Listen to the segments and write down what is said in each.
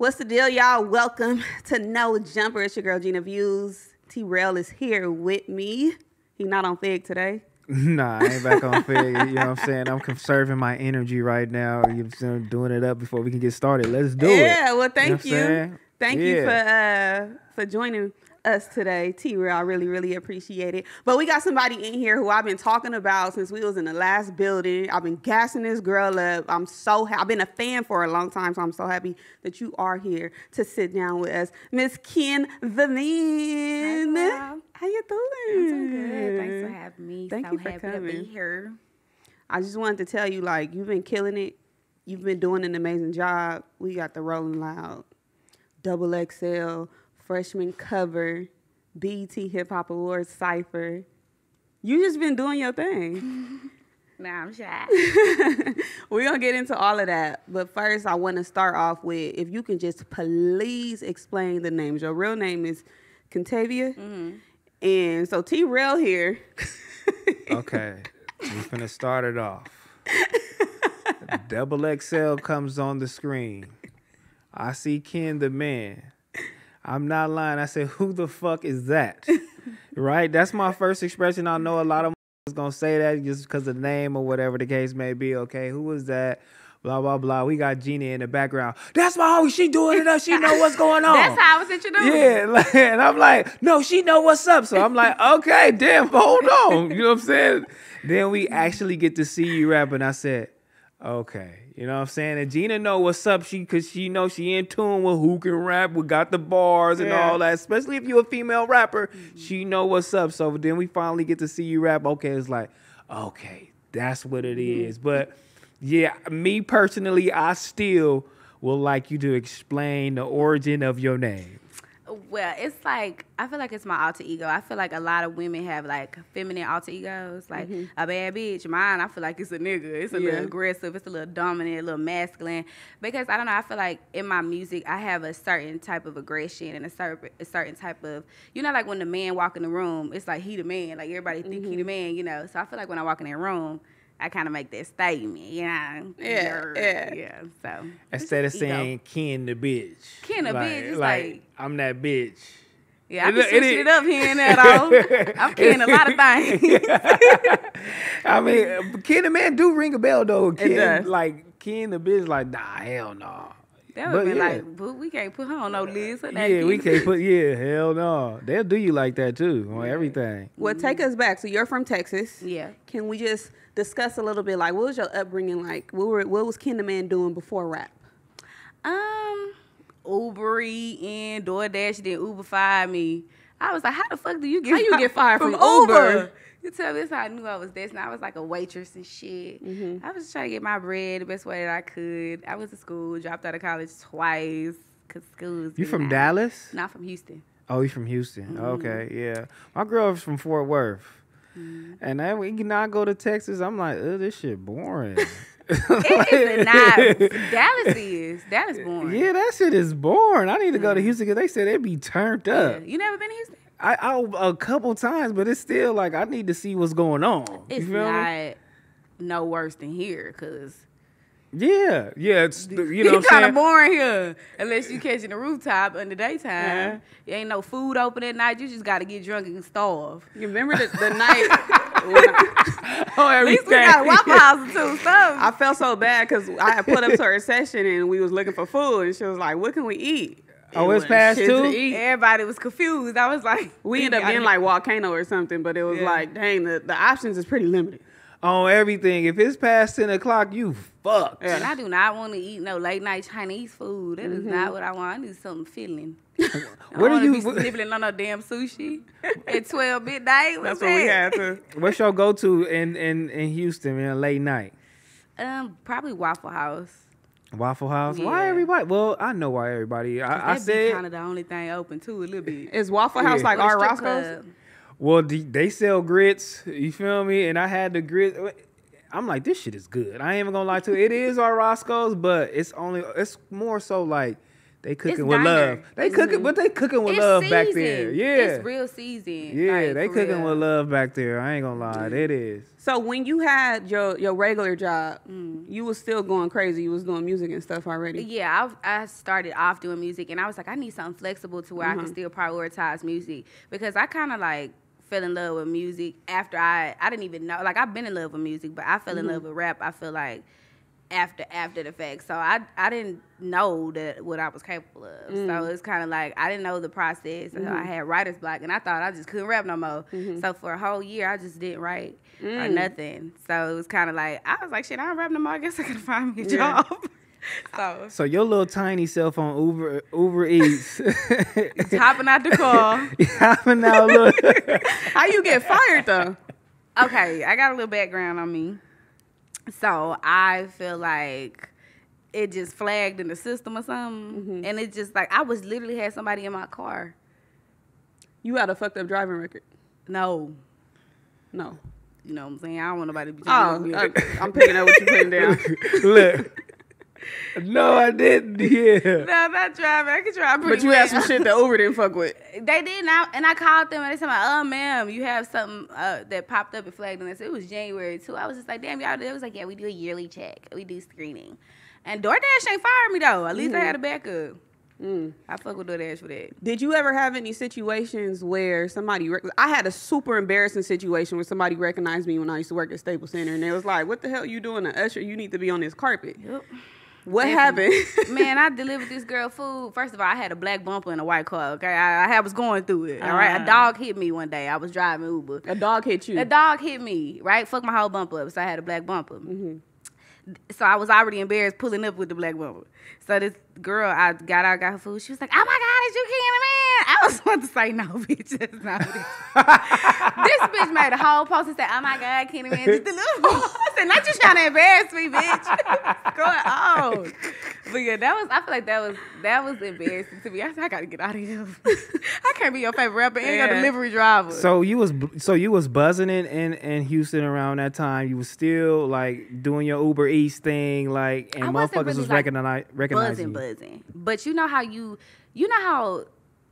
What's the deal, y'all? Welcome to No Jumper. It's your girl, Gina Views. T-Rell is here with me. He not on Fig today. Nah, I ain't back on Fig. You know what I'm saying? I'm conserving my energy right now. You know what I'm saying? Doing it up before we can get started. Let's do it. Yeah, well, thank You know what I'm saying? Thank you for joining us today, T-Rell. I really appreciate it. But we got somebody in here who I've been talking about since we was in the last building. I've been gassing this girl up. I'm so I've been a fan for a long time, so I'm so happy that you are here to sit down with us, Miss KenTheMan. Hi, how you doing? I'm doing good. Thanks for having me. Thank you for happy coming. to be here. I just wanted to tell you, like, you've been killing it. You've been doing an amazing job. We got the Rolling Loud, XXL, freshman cover, BET Hip Hop Awards cypher. You just been doing your thing. Nah, I'm shy. We're going to get into all of that. But first, I want to start off with, if you can just please explain the names. Your real name is Kentavia. Mm-hmm. And so T-Rell here. Okay. We're finna start it off. XXL comes on the screen. I see KenTheMan. I'm not lying. I said, who the fuck is that? Right? That's my first expression. I know a lot of is gonna say that just because of the name or whatever the case may be. Okay, who was that? Blah, blah, blah. We got Gina in the background. That's my homie. She doing it up. She know what's going on. That's how I was introduced. Yeah, like, and I'm like, no, she know what's up. So I'm like, okay, damn, hold on. You know what I'm saying? Then we actually get to see you rap, and I said, okay. You know what I'm saying? And Gina know what's up. Cause she know she in tune with who can rap, we got the bars and all that. Especially if you're a female rapper, she know what's up. So then we finally get to see you rap. Okay, it's like, okay, that's what it is. But yeah, me personally, I still would like you to explain the origin of your name. Well, it's like, I feel like it's my alter ego. I feel like a lot of women have like feminine alter egos, like a bad bitch. Mine, I feel like it's a nigga. It's a little aggressive. It's a little dominant, a little masculine. Because I don't know, I feel like in my music, I have a certain type of aggression and a certain type of, you know, like when the man walk in the room, it's like he the man. Like everybody think he the man, you know. So I feel like when I walk in that room, I kind of make that statement, you know? Yeah. So instead of saying Ken the bitch. Ken the bitch, it's like I'm that bitch. Yeah, I be switching it up here and there, though. I'm Ken a lot of things. I mean, KenTheMan do ring a bell, though. It does. Like, Ken the bitch, like, nah, hell no. That would be like, boo, we can't put her on no list. Yeah, we can't put, hell no. They'll do you like that, too, on everything. Well, take us back. So you're from Texas. Yeah. Can we just discuss a little bit, like, what was your upbringing like? What was KenTheMan doing before rap? Uber and DoorDash then Uber fired me. I was like, how the fuck do you get How you get fired from Uber? Uber? You tell me, that's how I knew I was destined. I was like a waitress and shit. I was trying to get my bread the best way that I could. I went to school, dropped out of college twice because school was You from Dallas? Not from Houston. Oh, you from Houston. Okay, yeah. My girl is from Fort Worth. And then when I go to Texas, I'm like, this shit boring. It is not. Dallas boring. Yeah, that shit is boring. I need to go to Houston because they said it'd be turned up. Yeah. You never been to Houston? I a couple times, but it's still like I need to see what's going on. It's you feel not me? No worse than here, cause it's you know it's kind of boring here unless you catching the rooftop in the daytime. There ain't no food open at night. You just got to get drunk and starve. You remember the night? At least we got a Waffle House too. I felt so bad because I had put up to her session and we was looking for food and she was like, "What can we eat?" Oh, it's past two? Everybody was confused. I was like, we ended up getting like Volcano or something, but it was like, dang, the options is pretty limited. On everything. If it's past 10 o'clock, you fucked. And I do not want to eat no late night Chinese food. That is not what I want. I need something filling. What are you be nibbling on no damn sushi at 12 midnight? That's what we had to. What's your go-to in Houston, man, late night? Probably Waffle House. Waffle House? Yeah. Why everybody? Well, I know why everybody. I said kind of the only thing open too, a little bit. Is Waffle House like our Roscoe's? Well, they sell grits. You feel me? And I had the grits. I'm like, this shit is good. I ain't even gonna lie to you. It is our Roscoe's, but it's more so like They cooking with love. They cooking, but they cooking with love back there. Yeah, it's real season. Yeah, like, they cooking real. with love back there. I ain't gonna lie, it is. So when you had your regular job, you was still going crazy. You was doing music and stuff already. Yeah, I started off doing music, and I was like, I need something flexible to where I can still prioritize music, because I kind of like fell in love with music after I didn't even know. Like, I've been in love with music, but I fell in love with rap. I feel like after the fact. So I didn't know that what I was capable of. So it's kind of like I didn't know the process. So I had writer's block, and I thought I just couldn't rap no more. So for a whole year, I just didn't write or nothing. So it was kind of like, I was like, shit, I don't rap no more. I guess I can find me a job. So your little tiny self on Uber Eats, hopping out the car. hopping out. Look. How you get fired though? Okay, I got a little background on me. So I feel like it just flagged in the system or something. And it just like, I was literally had somebody in my car. You had a fucked up driving record. No. You know what I'm saying? I don't want nobody to be I'm picking up what you putting down. Look. No, I didn't. Yeah. No, not driving. I can drive pretty But you well. had some shit that Uber didn't fuck with. They did, and I called them, and they said, "Oh, ma'am, you have something that popped up and flagged." And I said, it was January too. I was just like, "Damn, y'all." It was like, "Yeah, we do a yearly check. We do screening." And DoorDash ain't fired me though. At least I had a backup. I fuck with DoorDash for that. Did you ever have any situations where somebody? I had a super embarrassing situation where somebody recognized me when I used to work at Staples Center, and they was like, "What the hell you doing, an usher? You need to be on this carpet." Yep. What happened? Man, I delivered this girl food. First of all, I had a black bumper and a white car, okay? I was going through it, all right? A dog hit me one day. I was driving Uber. A dog hit you? A dog hit me, right? Fuck my whole bumper up, so I had a black bumper. So I was already embarrassed pulling up with the black bumper. So this girl, I got out, got her food. She was like, "Oh my God, is you KenTheMan?" I was about to say, "No, bitch, that's not it." This bitch made a whole post and said, "Oh my God, KenTheMan, just deliver." I said, "Not you trying to embarrass me, bitch." What's going on? But yeah, I feel like that was embarrassing to me. I said, I gotta get out of here. I can't be your favorite rapper and your delivery driver. So you was buzzing in Houston around that time. You was still like doing your Uber Eats thing, like, and motherfuckers really, was like, recognizing you. Buzzing. But you know how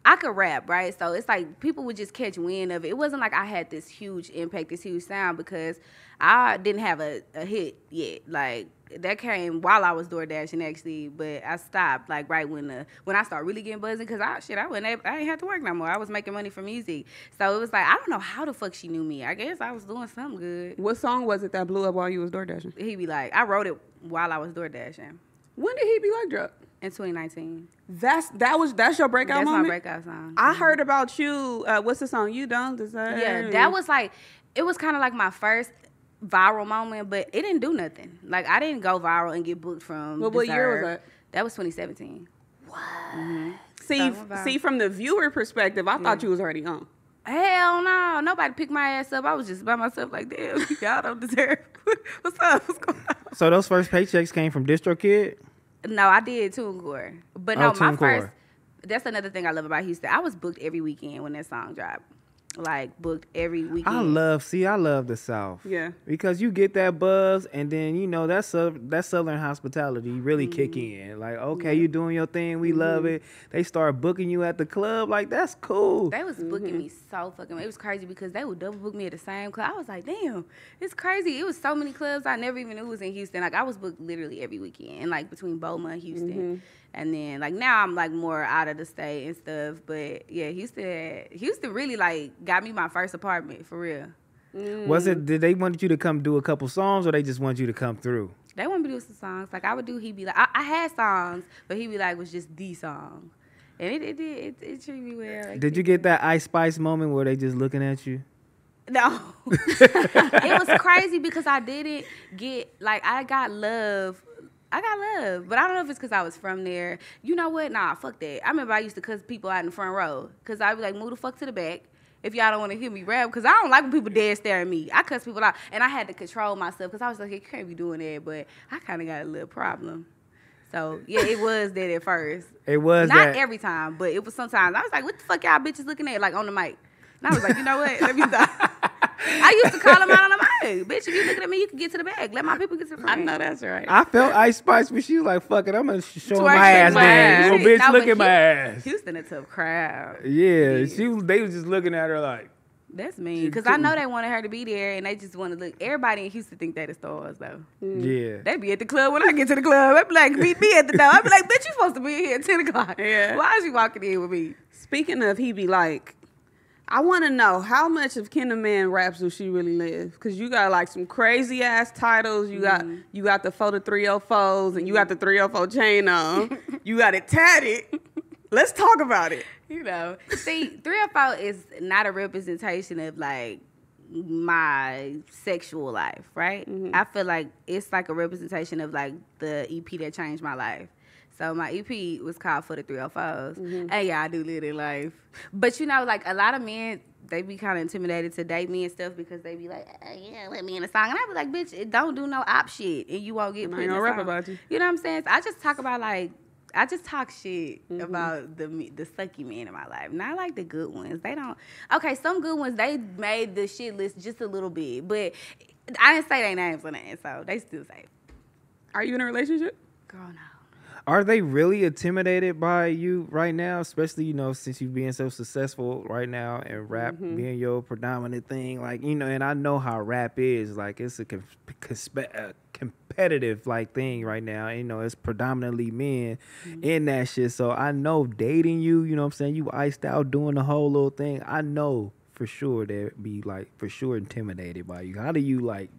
I could rap, right? So it's like people would just catch wind of it. It wasn't like I had this huge impact, this huge sound, because I didn't have a hit yet. Like, that came while I was DoorDashing actually, but I stopped like right when I started really getting buzzing, because I ain't have to work no more. I was making money from music. So it was like, I don't know how the fuck she knew me. I guess I was doing something good. What song was it that blew up while you was DoorDashing? He Be Like. I wrote it while I was DoorDashing. When did He Be Like drop? In 2019. That's your breakout moment? That's my breakout song. I heard about you. What's the song? You Don't Deserve. Yeah, that was like, it was kind of like my first viral moment, but it didn't do nothing. Like, I didn't go viral and get booked from What year was that? That was 2017. What? See, from the viewer perspective, I thought you was already on. Hell no. Nobody picked my ass up. I was just by myself like, damn, y'all don't deserve. What's up? What's going on? So those first paychecks came from DistroKid? No, I did TuneCore. But no, my TuneCore. first, that's another thing I love about Houston. I was booked every weekend when that song dropped. Like, booked every weekend. I love the South. Yeah. Because you get that buzz, and then, you know, that Southern hospitality really kick in. Like, okay, you doing your thing, we love it. They start booking you at the club, like, that's cool. They was booking me so fucking, it was crazy because they would double book me at the same club. I was like, damn, it's crazy. It was so many clubs I never even knew was in Houston. Like, I was booked literally every weekend, and like between Boma and Houston. And then, like, now I'm, like, more out of the state and stuff. But, yeah, Houston really, like, got me my first apartment, for real. Did they want you to come do a couple songs, or they just want you to come through? They want me to do some songs. Like, I would do He Be Like. I had songs, but He Be Like was just the song. And it treated me well. Like, did you get that Ice Spice moment where they just looking at you? No. It was crazy because I didn't get, like, I got love, but I don't know if it's because I was from there. You know what? Nah, fuck that. I remember I used to cuss people out in the front row because I'd be like, move the fuck to the back if y'all don't want to hear me rap, because I don't like when people dead stare at me. I cuss people out, and I had to control myself because I was like, you can't be doing that, but I kind of got a little problem. So, yeah, it was that at first. It was Not every time, but it was sometimes. I was like, what the fuck y'all bitches looking at, like, on the mic? And I was like, you know what? Let me stop. I used to call them out on the mic. bag. Bitch, if you looking at me, you can get to the bag. Let my people get to the front. I know that's right. I felt Ice Spice, but she was like, fuck it, I'm going to show Twerk my ass my then. ass. Little bitch, No, look but at my ass. Houston a tough crowd. Yeah, they was just looking at her like. That's mean, because I know they wanted her to be there, and they just want to look. Everybody in Houston think they the stars, though. Yeah. They be at the club when I get to the club. I be like, meet me at the door. I be like, bitch, you supposed to be here at 10 o'clock. Yeah. Why is you walking in with me? Speaking of, he be like, I want to know how much of KenTheMan raps will she really live? Because you got like some crazy ass titles. You got the photo 304s, and you got the 304 chain on. You got it tatted. Let's talk about it. You know, see, 304 is not a representation of like my sexual life, right? Mm-hmm. I feel like it's like a representation of like the EP that changed my life. So my EP was called For the 304s. Mm-hmm. And yeah, I do live in life. But you know, like a lot of men, they be kind of intimidated to date me and stuff because they be like, yeah, let me in the song. And I be like, bitch, it don't do no op shit and you won't get put in the rap song. about you. You know what I'm saying? So I just talk about like, I just talk shit about the sucky men in my life. Not like the good ones. They don't. Okay, some good ones, they made the shit list just a little bit. But I didn't say their names on that, so they still safe. Are you in a relationship? Girl, no. Are they really intimidated by you right now? Especially, you know, since you being so successful right now and rap being your predominant thing. Like, you know, and I know how rap is. Like, it's a competitive, like, thing right now. And, you know, it's predominantly men in that shit. So I know dating you, you know what I'm saying? You iced out doing the whole little thing. I know for sure they'd be, like, for sure intimidated by you. How do you, like,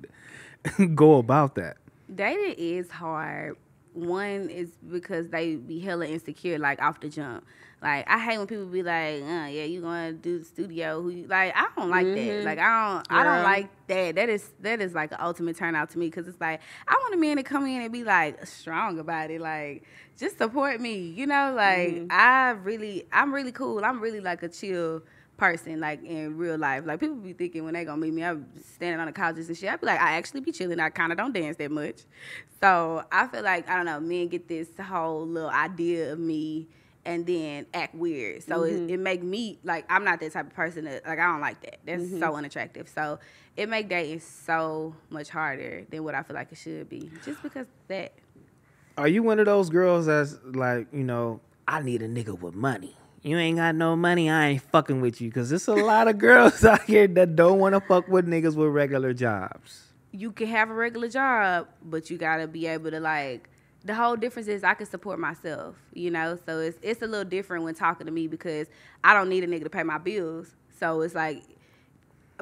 go about that? Dating is hard. One is because they be hella insecure, like off the jump. Like I hate when people be like, yeah, you gonna do the studio? Like I don't like that. Like I don't like that. That is like an ultimate turnout to me because it's like I want a man to come in and be like strong about it. Like just support me, you know. Like I'm really cool. I'm really like a chill person, like in real life. Like people be thinking when they gonna meet me, I'm standing on the couches and shit. I be like, I actually be chilling. I kind of don't dance that much. So I feel like, I don't know, men get this whole little idea of me and then act weird. So it make me, like, I'm not that type of person that, like, I don't like that. That's so unattractive. So it make dating so much harder than what I feel like it should be. Just because that. Are you one of those girls that's like, you know, I need a nigga with money? You ain't got no money, I ain't fucking with you. Because there's a lot of girls out here that don't want to fuck with niggas with regular jobs. You can have a regular job, but you got to be able to, like, the whole difference is I can support myself, you know? So it's a little different when talking to me because I don't need a nigga to pay my bills. So it's like,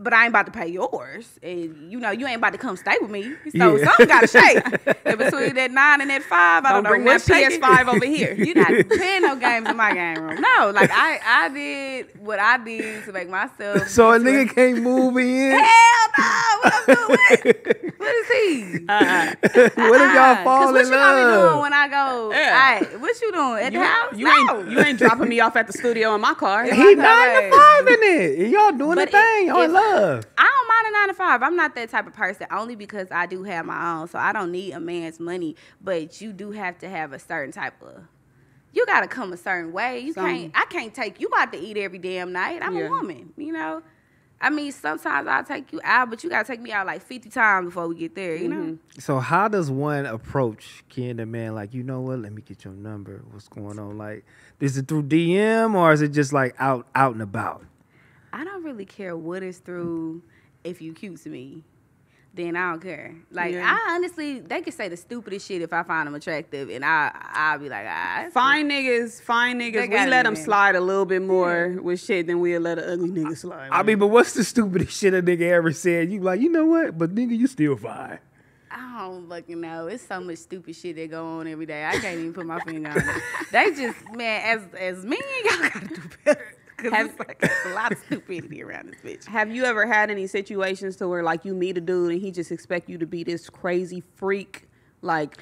but I ain't about to pay yours. And, you know, you ain't about to come stay with me. So something got to shake. And between that 9 and that 5, I don't know bring what's that PS5 over here. You're not playing no games in my game room. No, like, I did what I did to make myself. So a nigga can't move in? Hell no. What I'm doing? What is he? What if y'all fall in what you gonna be doing love? when I go? Yeah. Hey, what you doing at the house? You ain't dropping me off at the studio in my car. He 9 to 5 in it. And y'all doing But the thing. Y'all in love. I don't mind a 9 to 5. I'm not that type of person, only because I do have my own. So I don't need a man's money. But you do have to have a certain type of. You gotta come a certain way. I can't take you out to eat every damn night. I'm a woman, you know. I mean, sometimes I'll take you out, but you gotta take me out like 50 times before we get there, you know? So how does one approach KenTheMan? Like, you know what? Let me get your number. What's going on? Like, is it through DM or is it just like out and about? I don't really care what it's through. If you cute to me, then I don't care. Like, I honestly, they can say the stupidest shit if I find them attractive, and I'll be like, fine niggas. We let them slide a little bit more with shit than we'll let an ugly nigga slide. I mean, but what's the stupidest shit a nigga ever said? You like, you know what? But nigga, you still fine. I don't fucking know. It's so much stupid shit that go on every day. I can't even put my finger on it. They just, man, as men, y'all gotta do better. Because it's a lot of stupidity around this bitch. Have you ever had any situations to where, like, you meet a dude and he just expect you to be this crazy freak? Like,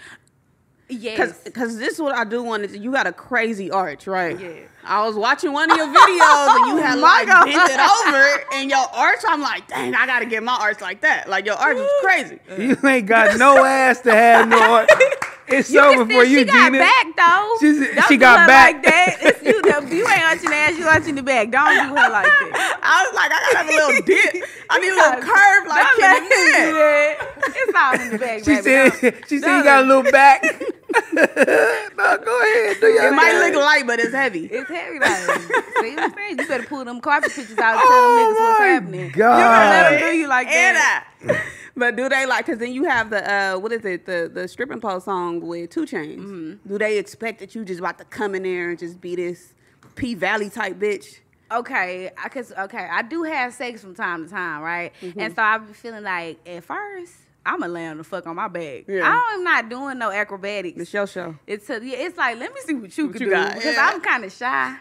yes. Because this is what I do want to. You got a crazy arch, right? Yeah. I was watching one of your videos and you had, like, bent it over and your arch. I'm like, dang, I got to get my arch like that. Like, your arch is crazy. You ain't got no ass to have no arch. It's over for you, Gina. She got back, though. She got back. Like that. It's you ain't arching ass. You arch in the back. Don't do her like that. I was like, I gotta have a little dip. I need a little curve like KenTheMan. It's all in the back, She baby. said you got a little back. No, go ahead. Do your It might thing. look light, but it's heavy. It's heavy, like. See what I'm saying? You better pull them carpet pictures out and tell them niggas what's happening. God. You better let them do you like And that. But do they like? Because then you have the what is it? The stripping pole song with 2 Chainz. Mm-hmm. Do they expect that you just about to come in there and just be this P Valley type bitch? Okay, I do have sex from time to time, right? And so I be feeling like at first I'ma lay on the fuck on my back. Yeah. I'm not doing no acrobatics. The show. It's like let me see what you can you do got, because yeah. I'm kind of shy.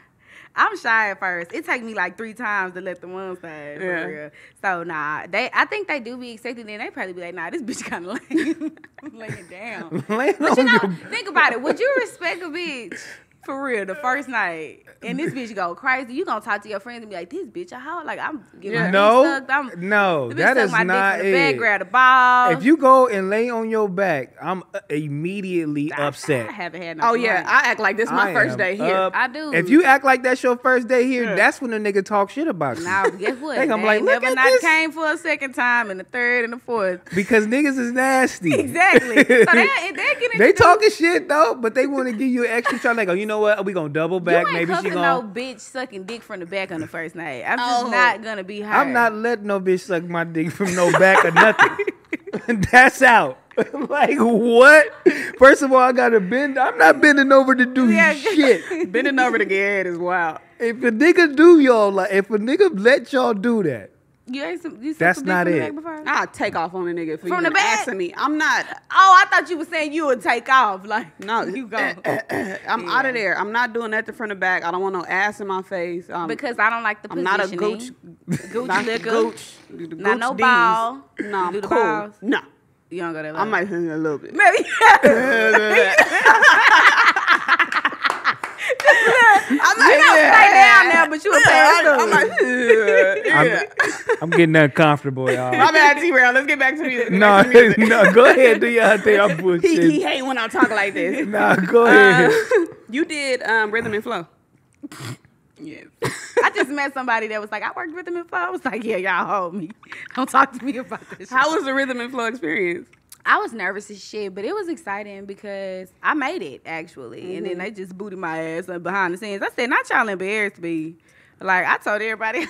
I'm shy at first. It take me like 3 times to let the one side for real. So nah, I think they do be expecting. Then they probably be like, nah, this bitch kind of lame. I'm laying down. Laying But on you know, your- think about it. Would you respect a bitch for real the first night and this bitch go crazy? You gonna talk to your friends and be like, this bitch a hoe? Like I'm getting my dick sucked. No, the bitch that suck is my not dick from the back, it. grab the balls. If you go and lay on your back, I'm immediately I upset. haven't had no. Oh yeah, complaints. I act like this my I first am day here. up. I do. If you act like that's your first day here, that's when the nigga talk shit about you. Now guess what? They gonna be like, ain't look never at not this. came for a second time and the third and the fourth. Because niggas is nasty. Exactly. So they're getting They talking shit though, but they want to give you an extra try. Like, oh, you know what? We gonna double back. You ain't Maybe she cuffing gonna. no bitch sucking dick from the back on the first night. I'm just not gonna be her. I'm not letting no bitch suck my dick from no back or nothing. That's out. Like what? First of all, I gotta bend. I'm not bending over to do shit. Bending over to get head is wild. If a nigga do y'all like, if a nigga let y'all do that, You ain't some. You sucked That's some dick not from the it. back before? I'll take off on a nigga for From you the back? asking me. I'm not. Oh, I thought you were saying you would take off. Like No, you go I'm out of there. I'm not doing nothing from the back. I don't want no ass in my face. because I don't like the I'm positioning. not a gooch. Gooch Not liquor. gooch. Not no ball. No, I'm Do the cool. balls? No, You don't go that I low. might hang a little bit. Maybe. You don't stay down there, but you a pass I'm getting uncomfortable, y'all. My bad, T-Rell. Let's get back to music. No, no, go ahead, do your thing. I'm He bullshit. hate when I talk like this. Nah, go ahead. You did Rhythm and Flow. Yes. I just met somebody that was like, I worked with them in Flow. I was like, yeah, y'all hold me. Don't talk to me about this. How was the Rhythm and Flow experience? I was nervous as shit, but it was exciting because I made it actually, and then they just booted my ass up behind the scenes. I said, "Not y'all embarrassed me." Like I told everybody,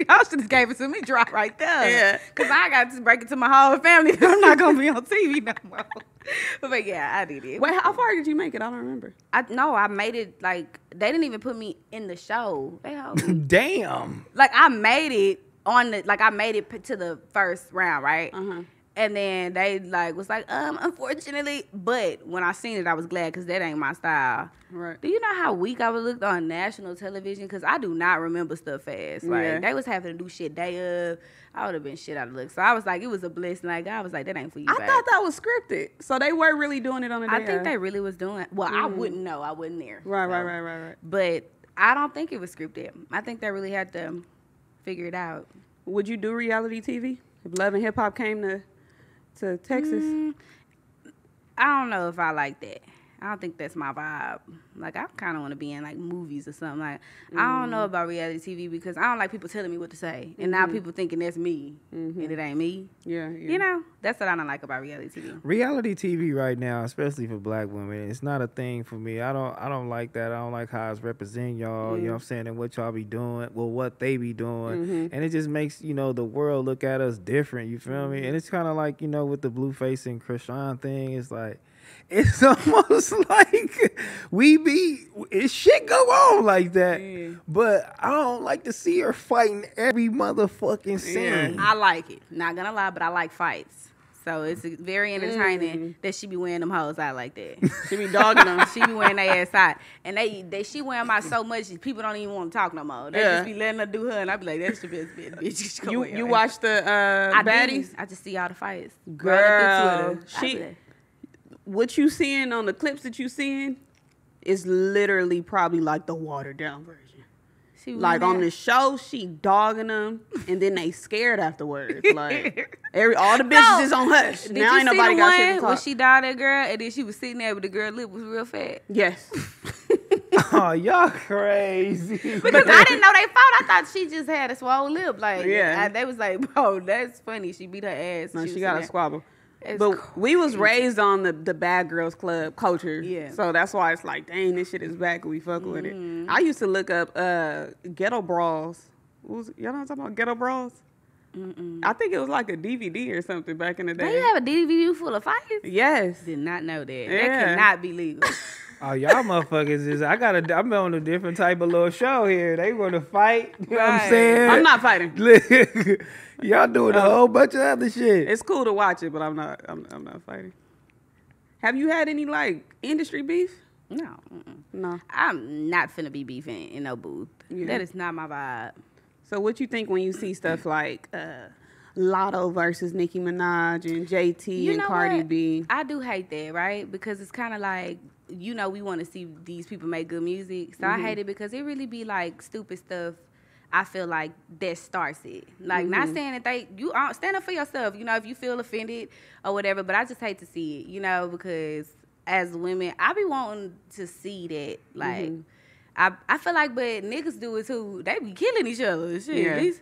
y'all should have gave it to me drop right there. Yeah. Cause I got to break it to my whole family that I'm not gonna be on TV no more. But yeah, I did it. Wait, how far did you make it? I don't remember. I made it like they didn't even put me in the show. They held me. Damn. Like I made it I made it to the first round, right? And then they was like, unfortunately, but when I seen it, I was glad because that ain't my style. Right. Do you know how weak I would look on national television? Because I do not remember stuff fast. Like Yeah. they was having to do shit day of. I would have been shit out of luck. So I was like, it was a blessing. Like I was like, that ain't for you. I babe. thought that was scripted. So they were really doing it on the day. I think they really was doing. Well, I wouldn't know. I wasn't there. Right, So. right. But I don't think it was scripted. I think they really had to figure it out. Would you do reality TV if Love and Hip Hop came to Texas? I don't know if I like that. I don't think that's my vibe. Like, I kind of want to be in, like, movies or something. Like, I don't know about reality TV because I don't like people telling me what to say. And now people thinking that's me. And it ain't me. Yeah. You know? That's what I don't like about reality TV. Reality TV right now, especially for black women, it's not a thing for me. I don't like that. I don't like how it's representing y'all, you know what I'm saying, and what y'all be doing, well, what they be doing. And it just makes, the world look at us different, you feel me? And it's kind of like, with the Blueface and Krishan thing, it's like, it's almost like it shit go on like that. But I don't like to see her fighting every motherfucking scene. I like it. Not gonna lie, but I like fights. So it's very entertaining that she be wearing them hoes out like that. She be dogging them. She be wearing their ass out. And she wear them out so much people don't even want to talk no more. They just be letting her do her and I be like, that's the best bitch. You watch the baddies? I just see all the fights. Girl, Rolling through Twitter. What you seeing on the clips that you seeing is literally probably like the watered down version. Like on the show, she dogging them, and then they scared afterwards. Like all the bitches is on hush. Did Now you ain't see nobody the got shit one to talk. when she dogged that girl and then she was sitting there but the girl lip was real fat? Yes. Oh, y'all crazy. Because I didn't know they fought. I thought she just had a swole lip. Like, Yeah. they was like, bro, that's funny. She beat her ass. No, she got a squabble. It's But we was raised on the Bad Girls Club culture. Yeah. So that's why it's like, dang, this shit is back and we fuck with it. I used to look up ghetto brawls. Y'all know what I'm talking about? Ghetto brawls? I think it was like a DVD or something back in the day. They have a DVD full of fights? Yes. Did not know that. Yeah. That cannot be legal. Oh, y'all motherfuckers is I'm on a different type of little show here. They want to fight. You know what I'm Right. saying? I'm not fighting. Y'all doing a whole bunch of other shit. It's cool to watch it, but I'm not fighting. Have you had any like industry beef? No. No. I'm not finna be beefing in no booth. Yeah. That is not my vibe. So what you think when you see stuff like Lotto versus Nicki Minaj and JT You and know Cardi what? B? I do hate that, right? Because it's kind of like, we want to see these people make good music. So I hate it because it really be like stupid stuff. I feel like that starts it. Like, not saying that you stand up for yourself, if you feel offended or whatever, but I just hate to see it, because as women, I be wanting to see that, like, I feel like, but niggas do it too. They be killing each other. Shit, Yeah.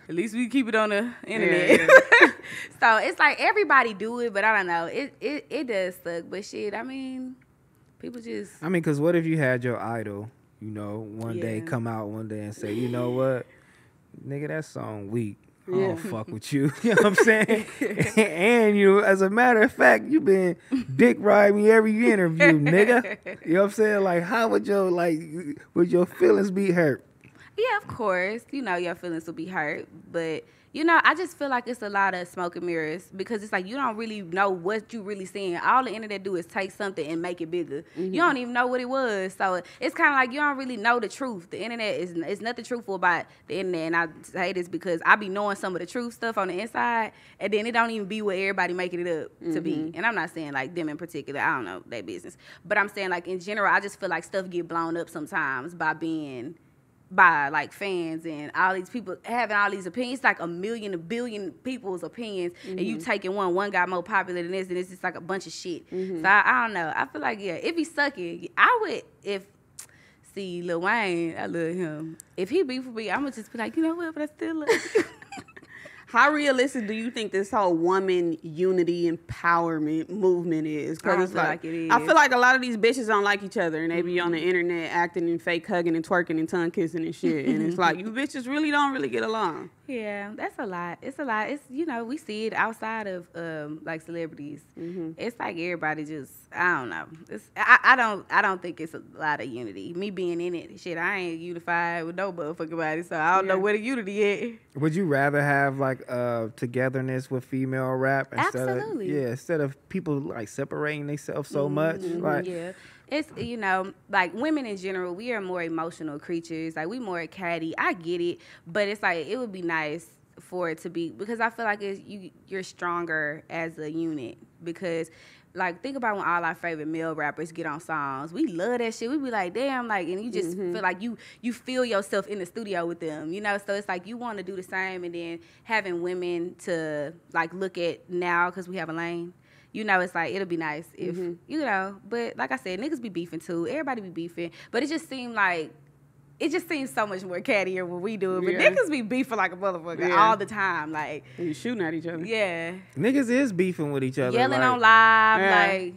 at least we keep it on the internet. Yeah. So it's like everybody do it, but I don't know. It does suck. But shit, I mean, people just. I mean, because what if you had your idol, one day Yeah. come out one day and say, you know what, nigga, that song weak. I Yeah. don't fuck with you. You know what I'm saying? And as a matter of fact, you been dick riding me every interview, nigga. You know what I'm saying? Like, how would your feelings be hurt? Yeah, of course. Your feelings will be hurt. But, I just feel like it's a lot of smoke and mirrors because it's like you don't really know what you really seeing. All the internet do is take something and make it bigger. You don't even know what it was. So it's kind of like you don't really know the truth. The internet is nothing truthful about the internet. And I say this because I be knowing some of the truth stuff on the inside, and then it don't even be what everybody making it up to be. And I'm not saying like them in particular. I don't know their business. But I'm saying like in general, I just feel like stuff get blown up sometimes by like fans and all these people having all these opinions. It's like a billion people's opinions, and you taking one got more popular than this, and it's just like a bunch of shit. So I don't know. I feel like if he sucking, I would see Lil Wayne, I love him. If he beef with me, I'm gonna just be like, you know what, but I still love you. How realistic do you think this whole woman unity empowerment movement is? I don't it's feel like it is. I feel like a lot of these bitches don't like each other, and they be on the internet acting and fake hugging and twerking and tongue kissing and shit. And it's like, you bitches really don't get along. Yeah, that's a lot. It's a lot. It's we see it outside of like celebrities. It's like everybody just I don't know. I don't think it's a lot of unity. Me being in it, shit, I ain't unified with no motherfucking body, so I don't know where the unity at. Would you rather have like togetherness with female rap Absolutely. instead of people like separating themselves so much? Like, Yeah. It's, like women in general, we are more emotional creatures. Like, we more catty. I get it. But it's like, it would be nice for it to be, because I feel like you're stronger as a unit. Because, like, think about when all our favorite male rappers get on songs. We love that shit. We be like, damn, like, and you just feel like you feel yourself in the studio with them, So it's like you want to do the same, and then having women to, like, look at now because we have a lane. It's like, it'll be nice if, but like I said, niggas be beefing too. Everybody be beefing. But it just seems so much more cattier when we do it. But niggas be beefing like a motherfucker all the time. Like, You shooting at each other. yeah. niggas is beefing with each other. Yelling like, on live, like,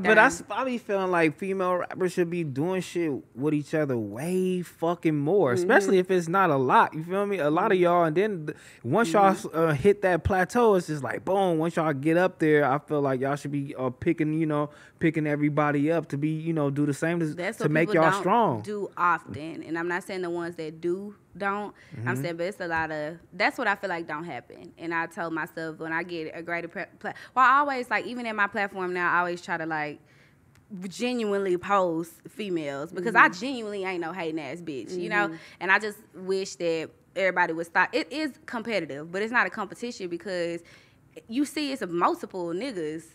but everything. I be feeling like female rappers should be doing shit with each other way fucking more, especially if it's not a lot. You feel me? A lot of y'all, and then once y'all hit that plateau, it's just like boom. Once y'all get up there, I feel like y'all should be picking everybody up to be do the same to make y'all strong. Do often, and I'm not saying the ones that don't. I'm saying, but it's a lot of, that's what I feel like don't happen. And I told myself when I get a greater I always, like, even in my platform now, I always try to, like, genuinely post females, because I genuinely ain't no hating ass bitch, and I just wish that everybody would stop. It is competitive, but it's not a competition, because you see it's multiple niggas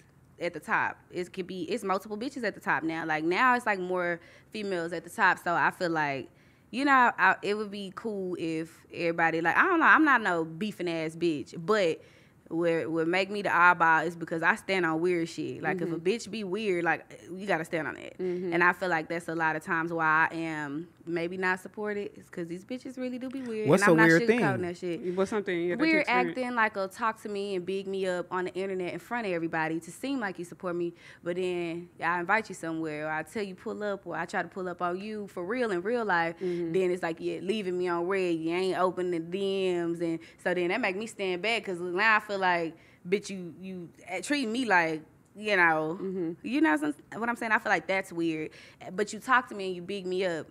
at the top. It's multiple bitches at the top now. Like, now it's like more females at the top, so I feel like, it would be cool if everybody, like, I don't know, I'm not no beefing ass bitch, but what make me the oddball is because I stand on weird shit. Like if a bitch be weird, like you gotta stand on it. And I feel like that's a lot of times why I am maybe not supported, is because these bitches really do be weird. What's and I'm a weird not thing? sugarcoating that shit. What's something that Weird acting, like talk to me and big me up on the internet in front of everybody to seem like you support me, but then I invite you somewhere, or I tell you pull up, or I try to pull up on you for real in real life. Then it's like you're leaving me on red, you ain't opening the DMs, and so then that make me stand back, because now I feel like, bitch, you treat me like, you know, what I'm saying? I feel like that's weird. But you talk to me and you big me up.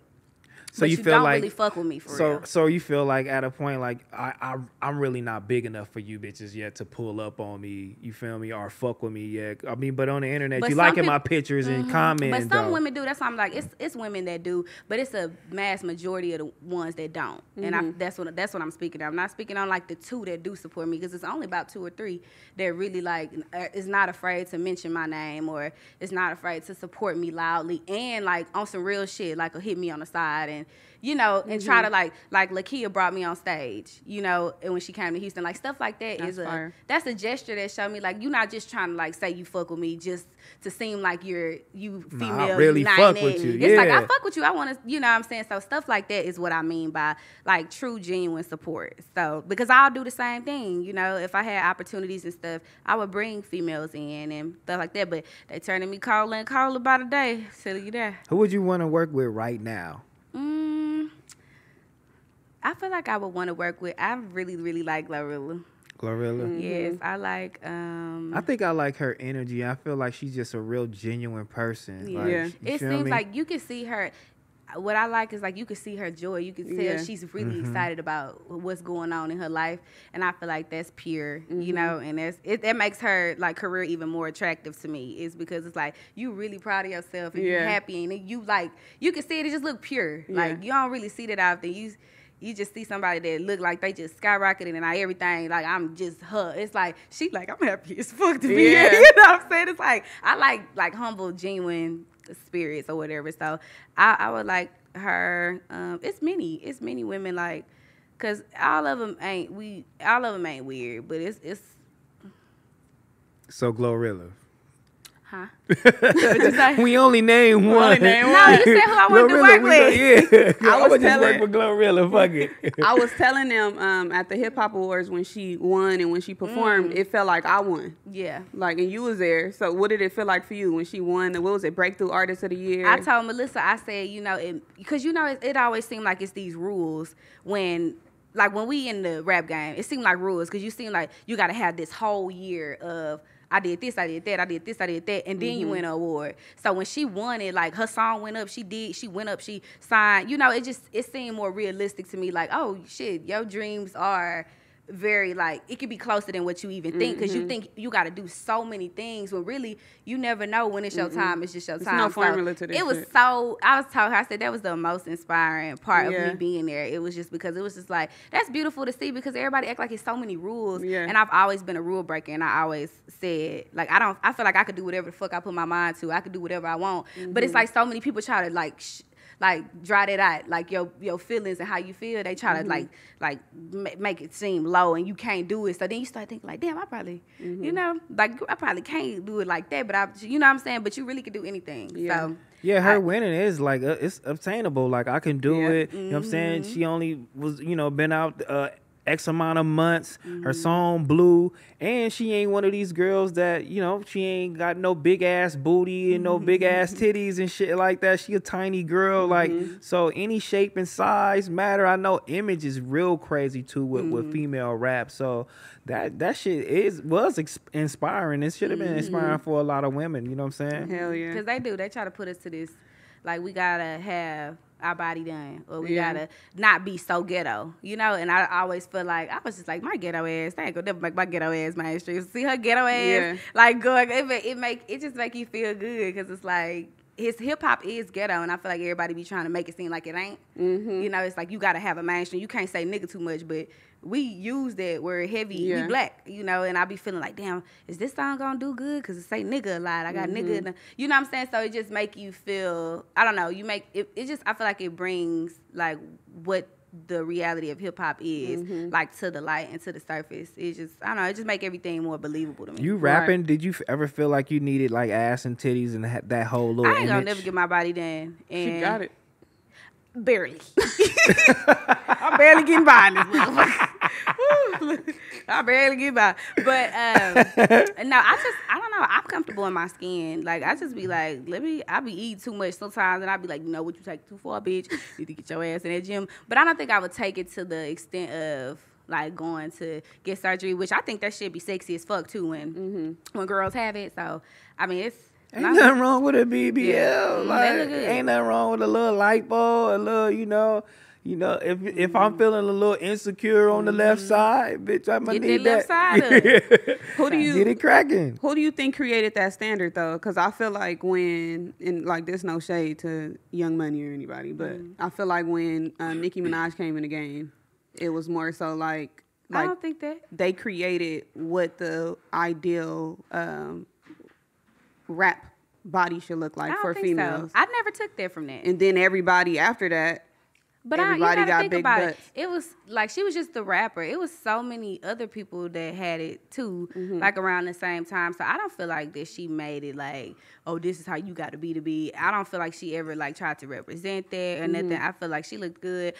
So but you you feel don't like really fuck with me for real. So you feel like at a point like I'm really not big enough for you bitches yet to pull up on me. You feel me, or fuck with me yet? I mean, but on the internet, But you some liking peop- my pictures and commenting. But some though. women do. That's why I'm like, it's women that do, but it's a mass majority of the ones that don't. And that's what I'm speaking of. I'm not speaking on like the two that do support me, because it's only about 2 or 3 that really like is not afraid to mention my name, or is not afraid to support me loudly and like on some real shit, like hit me on the side and, you know, and try to like Lakia brought me on stage, you know, and when she came to Houston, like stuff like that that's a gesture that showed me like you're not just trying to like say you fuck with me just to seem like you female. Nah, I really fuck with you. It's like I fuck with you. I want to, you know what I'm saying? So stuff like that is what I mean by like true genuine support. So because I'll do the same thing, you know, if I had opportunities and stuff, I would bring females in and stuff like that. But they turning me Carla and Carla by the day. Tell you that. Who would you want to work with right now? I feel like I would want to work with. I really, really like Glorilla. Glorilla? Yes, I like. I think I like her energy. I feel like she's just a real genuine person. Yeah, Like, it seems like you can see her. What I like is like you can see her joy. You can tell she's really excited about what's going on in her life, and I feel like that's pure, you know. And that makes her like career even more attractive to me. Is because it's like you really proud of yourself and you're happy, and you like you can see it. It just look pure. Like you don't really see that often. You just see somebody that look like they just skyrocketed and everything. Like I'm just her. It's like she like I'm happy as fuck to be here. You know what I'm saying? It's like I like humble, genuine spirits or whatever. So I would like her. It's many women like, cause all of them ain't weird, but it's. So Glorilla. Huh? We only name one. No, you said who I wanted to work with. Yeah, I would just work with Glorilla. Fuck it. I was telling them at the Hip Hop Awards when she won and when she performed, it felt like I won. Yeah. Like, and you was there. So what did it feel like for you when she won? What was it, Breakthrough Artist of the Year? I told Melissa, I said, you know, because you know it always seemed like it's these rules when. Like when we in the rap game, it seemed like rules because you seem like you got to have this whole year of I did this, I did that, I did this, I did that, and then you win an award. So when she won it, like her song went up, she went up, she signed. You know, it seemed more realistic to me. Like, oh shit, your dreams are very like it could be closer than what you even think because you think you got to do so many things when really you never know when it's your time. It's just your time. No formula to this. It was shit. so. I was told her. I said that was the most inspiring part of me being there. It was just because it was just like that's beautiful to see because everybody act like it's so many rules. Yeah. And I've always been a rule breaker, and I always said like I feel like I could do whatever the fuck I put my mind to. I could do whatever I want. But it's like so many people try to like dry that out, like your feelings and how you feel. They try to like make it seem low, and you can't do it. So then you start thinking like, damn, I probably, you know, like I probably can't do it like that. But you know what I'm saying. But you really can do anything. Yeah. So yeah, her winning is like it's obtainable. Like I can do it. You know what I'm saying? She only was been out X amount of months. Her song blew, and she ain't one of these girls that she ain't got no big ass booty and no big ass titties and shit like that. She a tiny girl, like so any shape and size matter. I know image is real crazy too with female rap. So that shit was inspiring. It should have been inspiring for a lot of women. You know what I'm saying? Hell yeah. because they try to put us to this, like we gotta have our body done, or we gotta not be so ghetto, and I always feel like I was just like my ghetto ass. They ain't gonna never make my ghetto ass mainstream. See her ghetto ass, like going, it just make you feel good because it's like his hip hop is ghetto, and I feel like everybody be trying to make it seem like it ain't. It's like you gotta have a mainstream. You can't say nigga too much, but we use that word heavy. We black, and I be feeling like, damn, is this song gonna do good? Cause it say nigga a lot. I got nigga, you know what I'm saying? So it just make you feel, I don't know. You make it just. I feel like it brings like what the reality of hip hop is, like to the light and to the surface. It's just, I don't know, it just make everything more believable to me. You rapping? Did you ever feel like you needed like ass and titties and that whole little I ain't gonna image? never get my body done. And She got it. barely. I'm barely getting by in this motherfucker. I barely get by. But no, I don't know. I'm comfortable in my skin. Like I just be like, I be eating too much sometimes, and I be like, you know what, you take too far, bitch. You need to get your ass in that gym. But I don't think I would take it to the extent of like going to get surgery, which I think that shit be sexy as fuck too when girls have it. So I mean, it's. Ain't nothing wrong with a BBL. Yeah. Like, ain't nothing wrong with a little lipo, a little, you know, if I'm feeling a little insecure on the left side, bitch, I'm gonna need left that. side up. Who do you get it cracking? Who do you think created that standard though? Because I feel like when, and like there's no shade to Young Money or anybody, but I feel like when Nicki Minaj came in the game, it was more so like I don't think that. They created what the ideal rap body should look like for females. So. I never took that from that. And then everybody after that, but everybody you gotta got think big about butts. It was like she was just the rapper. It was so many other people that had it too, like around the same time. So I don't feel like that she made it like, oh, this is how you got to be. I don't feel like she ever like tried to represent that or nothing. I feel like she looked good.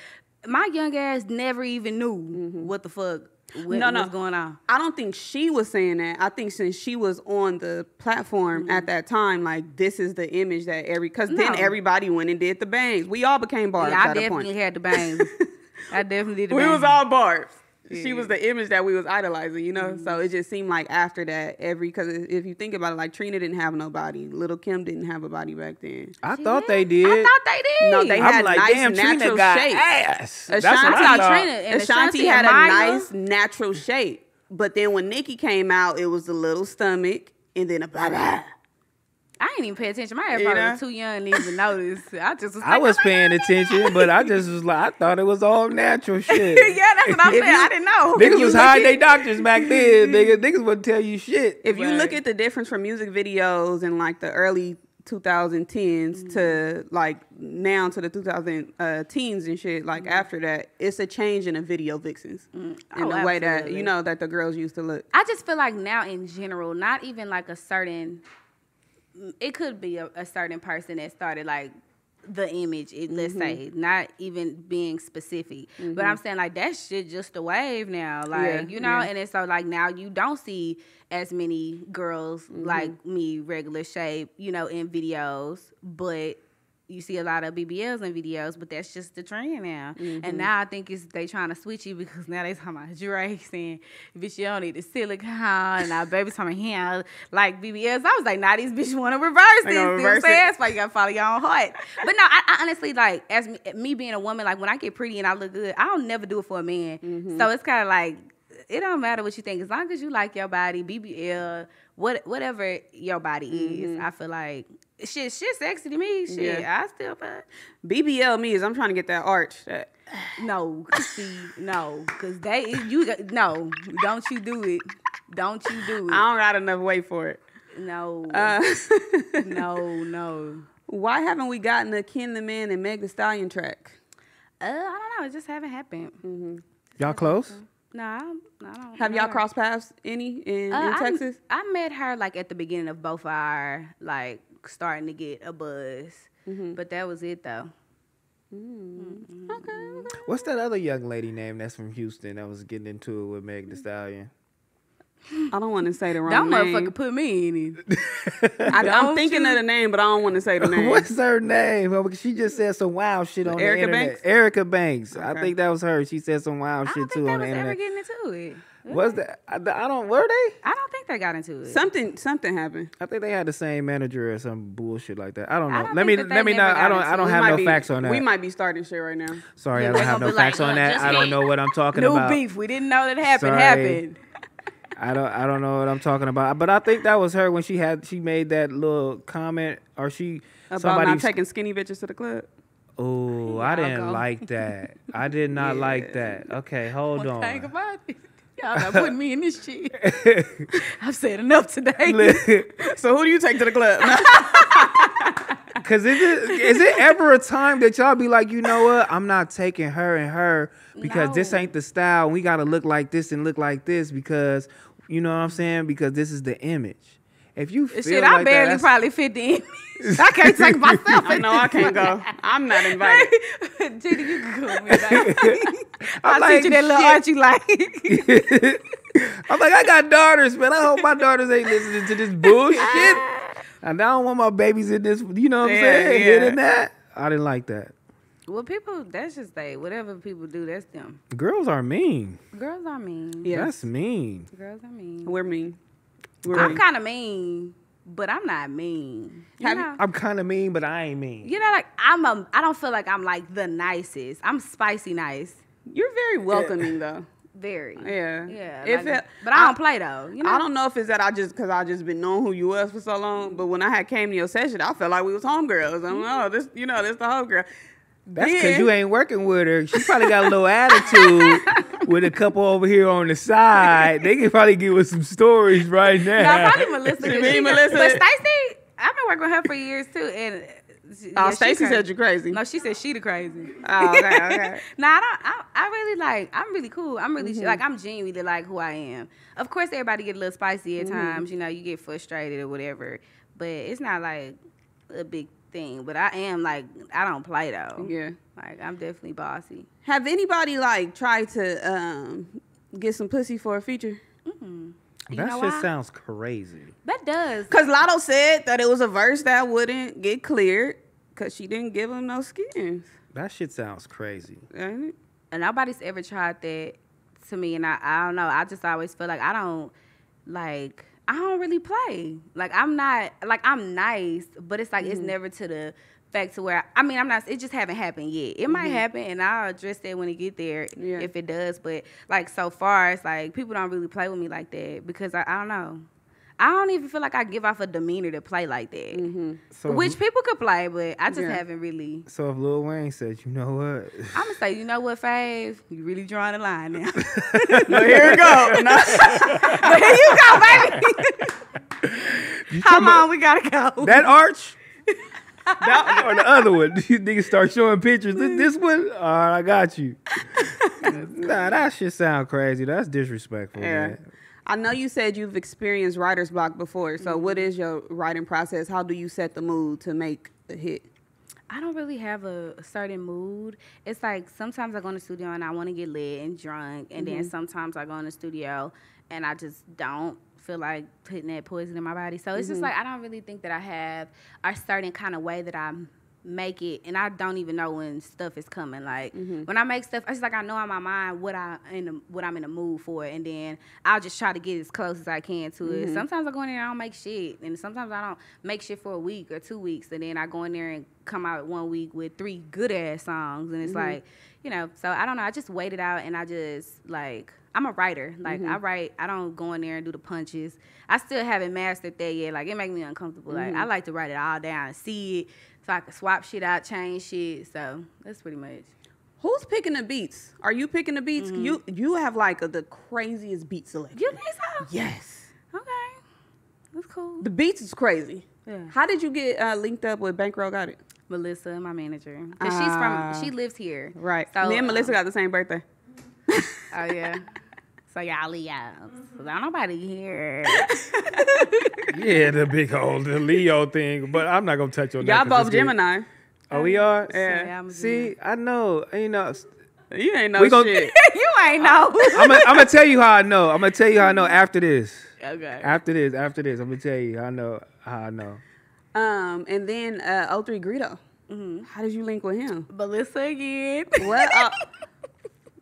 My young ass never even knew what the fuck. What's going on? I don't think she was saying that. I think since she was on the platform at that time, like this is the image that then everybody went and did the bangs. We all became barbs. Yeah, I at a definitely point. had the bangs. I definitely did the We bangs. was all barbs. Yeah. She was the image that we was idolizing, you know? So it just seemed like after that, because if you think about it, like Trina didn't have no body. Little Kim didn't have a body back then. I thought they did. I thought they did. No, they I'm had like, nice damn, Trina natural got shape. ass. That's Ashanti, what I thought. Trina and Ashanti had and a Maya. nice natural shape. But then when Nicki came out, it was a little stomach and then a blah. I ain't even pay attention. My ass You probably know? was too young to even notice. I just was like, I was oh my paying God, attention, but I just was like, I thought it was all natural shit. yeah, that's what I'm saying. I didn't know. Niggas was hiding their doctors back then. Niggas wouldn't tell you shit. If you look at the difference from music videos in like the early 2010s to like now to the 2010s and shit, like after that, it's a change in the video vixens in the way that, absolutely. you know, that the girls used to look. I just feel like now in general, not even like a certain, it could be a certain person that started like the image, let's say, not even being specific. But I'm saying like that shit just a wave now. Like, you know, and it's so like now you don't see as many girls like me, regular shape, you know, in videos, but you see a lot of BBLs in videos, but that's just the trend now. And now I think they trying to switch it because now they talking about Drake saying, bitch, you don't need the silicone. And now baby talking about him like BBLs. I was like, nah, these bitches want to reverse this. You know what I'm saying? That's why you got to follow your own heart. But no, I honestly, like, as me being a woman, like when I get pretty and I look good, I'll never do it for a man. So it's kind of like, it don't matter what you think. As long as you like your body, BBL, whatever your body is, I feel like, shit sexy to me. Shit, I still fuck. BBL me is I'm trying to get that arch. No, see, no, cause don't you do it. Don't you do it. I don't got enough weight for it. No. No. Why haven't we gotten a KenTheMan and Meg Thee Stallion track? I don't know. It just haven't happened. Y'all close? No, I don't. Have y'all crossed paths any in Texas? I met her like at the beginning of both our like starting to get a buzz, but that was it though. Okay. What's that other young lady name that's from Houston that was getting into it with Meg Thee Stallion? I don't want to say the wrong Don't name. motherfucker put me in it. I'm thinking of the name, but I don't want to say the name. What's her name? Well, she just said some wild shit on Erica the internet. Banks? Erica Banks. Okay. I think that was her. She said some wild I shit don't too think on they the was ever internet. getting into it. What's that? I don't. Were they? I don't think they got into it. Something happened. I think they had the same manager or some bullshit like that. I don't know. I don't let me think that they know. never I got don't into have We no might facts on that. We might be starting shit right now. Sorry, Yeah, I don't they have gonna no be like, facts on look, that. just I don't hit. know what I'm talking New about. beef. We didn't know that happened. Sorry. Happened. I don't know what I'm talking about. But I think that was her when she made that little comment or About not taking skinny bitches to the club. Oh, I didn't like that. I did not like that. Okay, hold on. Think about it. Y'all not putting me in this shit. I've said enough today. So who do you take to the club? Cause is it ever a time that y'all be like, you know what? I'm not taking her and her because this ain't the style. We gotta look like this and look like this because you know what I'm saying? Because this is the image. If you feel shit, like I barely that, probably fit the image. I can't take myself. I know I can't go. I'm not invited. Gina, you can go with me. I'll like, teach you that little art you like. I'm like, I got daughters, man. I hope my daughters ain't listening to this bullshit. And I don't want my babies in this, you know what I'm saying? Hitting that. I didn't like that. Well, people, that's just whatever people do, that's them. Girls are mean. Girls are mean. Yes. That's mean. Girls are mean. We're mean. I'm kind of mean, but I'm not mean. You know? I'm kind of mean, but I ain't mean. You know, like I don't feel like I'm like the nicest. I'm spicy nice. You're very welcoming though. Very. Yeah. Yeah. But I don't play though. You know? I don't know if it's that I just been knowing who you was for so long. But when I came to your session, I felt like we was homegirls. I'm like, oh, this the homegirl. That's because you ain't working with her. She probably got a little attitude with a couple over here on the side. They can probably give us some stories right now. No, probably Melissa. Melissa. But Stacey, I've been working with her for years too. And Stacey said you're crazy. No, she said she the crazy. Oh, okay. No, I really I'm really cool. I'm really like I'm genuinely like who I am. Of course, everybody get a little spicy at times. You know, you get frustrated or whatever. But it's not like a big thing. But I am like I don't play though. Yeah. Like I'm definitely bossy. Have anybody like tried to get some pussy for a feature? Mm-hmm. That shit sounds crazy. That does. Because Lotto said that it was a verse that wouldn't get cleared because she didn't give him no skins. That shit sounds crazy. Ain't it? And nobody's ever tried that to me. And I don't know. I just always feel like I don't really play. Like I'm not, like I'm nice, but it's like it's never to the fact to where, I'm not, it just haven't happened yet. It might happen and I'll address that when it get there if it does. But like so far, it's like people don't really play with me like that because I don't know. I don't even feel like I give off a demeanor to play like that. So Which people could play, but I just haven't really. So if Lil Wayne said, you know what? I'm going to say, you know what, Fave? You really drawing the line now. No, here we go. No. But here you go, baby. How long we got to go? That arch? That, or the other one? You niggas start showing pictures. This one? All right, I got you. Nah, that shit sound crazy. That's disrespectful, man. I know you said you've experienced writer's block before. So what is your writing process? How do you set the mood to make a hit? I don't really have a certain mood. It's like sometimes I go in the studio and I want to get lit and drunk. And then sometimes I go in the studio and I just don't feel like putting that poison in my body. So it's just like I don't really think that I have a certain kind of way that I make it, and I don't even know when stuff is coming. Like when I make stuff, it's like I know in my mind what I'm in the mood for, and then I'll just try to get as close as I can to it. Sometimes I go in there and I don't make shit, and sometimes I don't make shit for a week or 2 weeks, and then I go in there and come out 1 week with 3 good ass songs, and it's like, you know. So I don't know. I just wait it out, and I just like. I'm a writer. Like I write. I don't go in there and do the punches. I still haven't mastered that yet. Like it makes me uncomfortable. Like I like to write it all down and see it, so I can swap shit out, change shit. So that's pretty much. Who's picking the beats? Are you picking the beats? You have like the craziest beat selection. You think so? Yes. Okay, that's cool. The beats is crazy. Yeah. How did you get linked up with Bankroll Got It? Melissa, my manager, because she lives here. Right. So Me and Melissa got the same birthday. Oh yeah. So y'all Leos. There's nobody here. Yeah, the Leo thing. But I'm not gonna touch on that. Y'all both Gemini. Oh, we are? Yeah. See, I know. You know. You ain't know shit. You ain't know. I'm gonna tell you how I know. I'm gonna tell you how I know after this. Okay. After this, I'm gonna tell you how I know. And then 03 Greedo. How did you link with him? Melissa again. Well,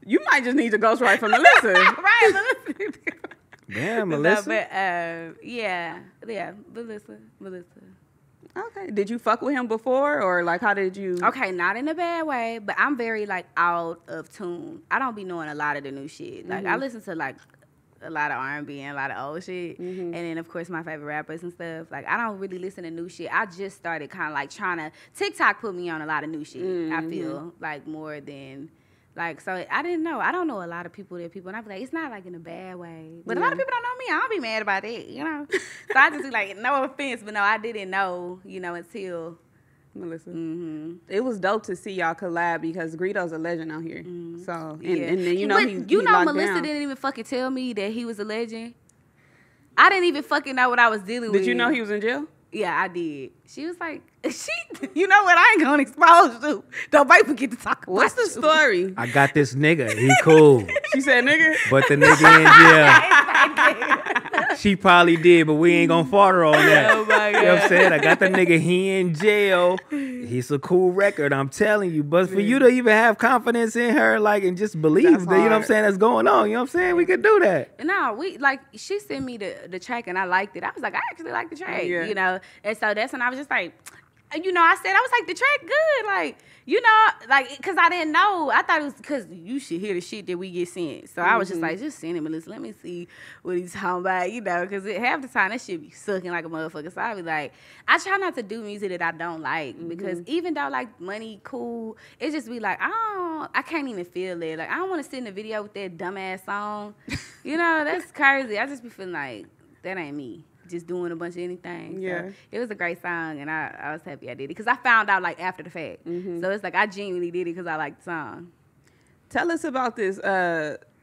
you might just need to ghostwrite for Melissa. Right, Melissa. Damn, Melissa. No, but yeah, Melissa. Okay. Did you fuck with him before, or like how did you? Okay, not in a bad way, but I'm very like out of tune. I don't be knowing a lot of the new shit. Like I listen to like a lot of R&B and a lot of old shit, and then of course my favorite rappers and stuff. Like I don't really listen to new shit. I just started kind of like trying to. TikTok put me on a lot of new shit. I feel like more than. Like, so I didn't know. I don't know a lot of people and I be like, it's not like in a bad way. But a lot of people don't know me. I don't be mad about that, you know? So I just be like, no offense, but no, I didn't know, you know, until Melissa. It was dope to see y'all collab because Greedo's a legend out here. So, and then, you know, Melissa down. didn't even fucking tell me that he was a legend. I didn't even fucking know what I was dealing with. Did you know he was in jail? Yeah, I did. She was like, you know what? I ain't gonna expose you. Don't make me get to talk about What's the story? I got this nigga. He cool. She said nigga? But the nigga in jail. She probably did, but we ain't gonna fault her on that. Oh my God. You know what I'm saying? I got the nigga, he in jail. He's a cool record, I'm telling you. But for you to even have confidence in her, like, and just believe that, you know what I'm saying, that's going on. You know what I'm saying? We could do that. No, she sent me the track and I liked it. I was like, I actually like the track, you know? And so that's when I was just like, you know, I was like, the track good, like, you know, like, because I didn't know. I thought it was because you should hear the shit that we get sent. So I was just like, just send him, Melissa. Let me see what he's talking about, you know, because half the time that shit be sucking like a motherfucker. So I be like, I try not to do music that I don't like because even though, like, money cool, it just be like, I can't even feel it. Like, I don't want to sit in the video with that dumbass song. You know, that's crazy. I just be feeling like, that ain't me. Just doing a bunch of anything. Yeah. So it was a great song, and I was happy I did it because I found out like after the fact. So it's like I genuinely did it because I liked the song. Tell us about this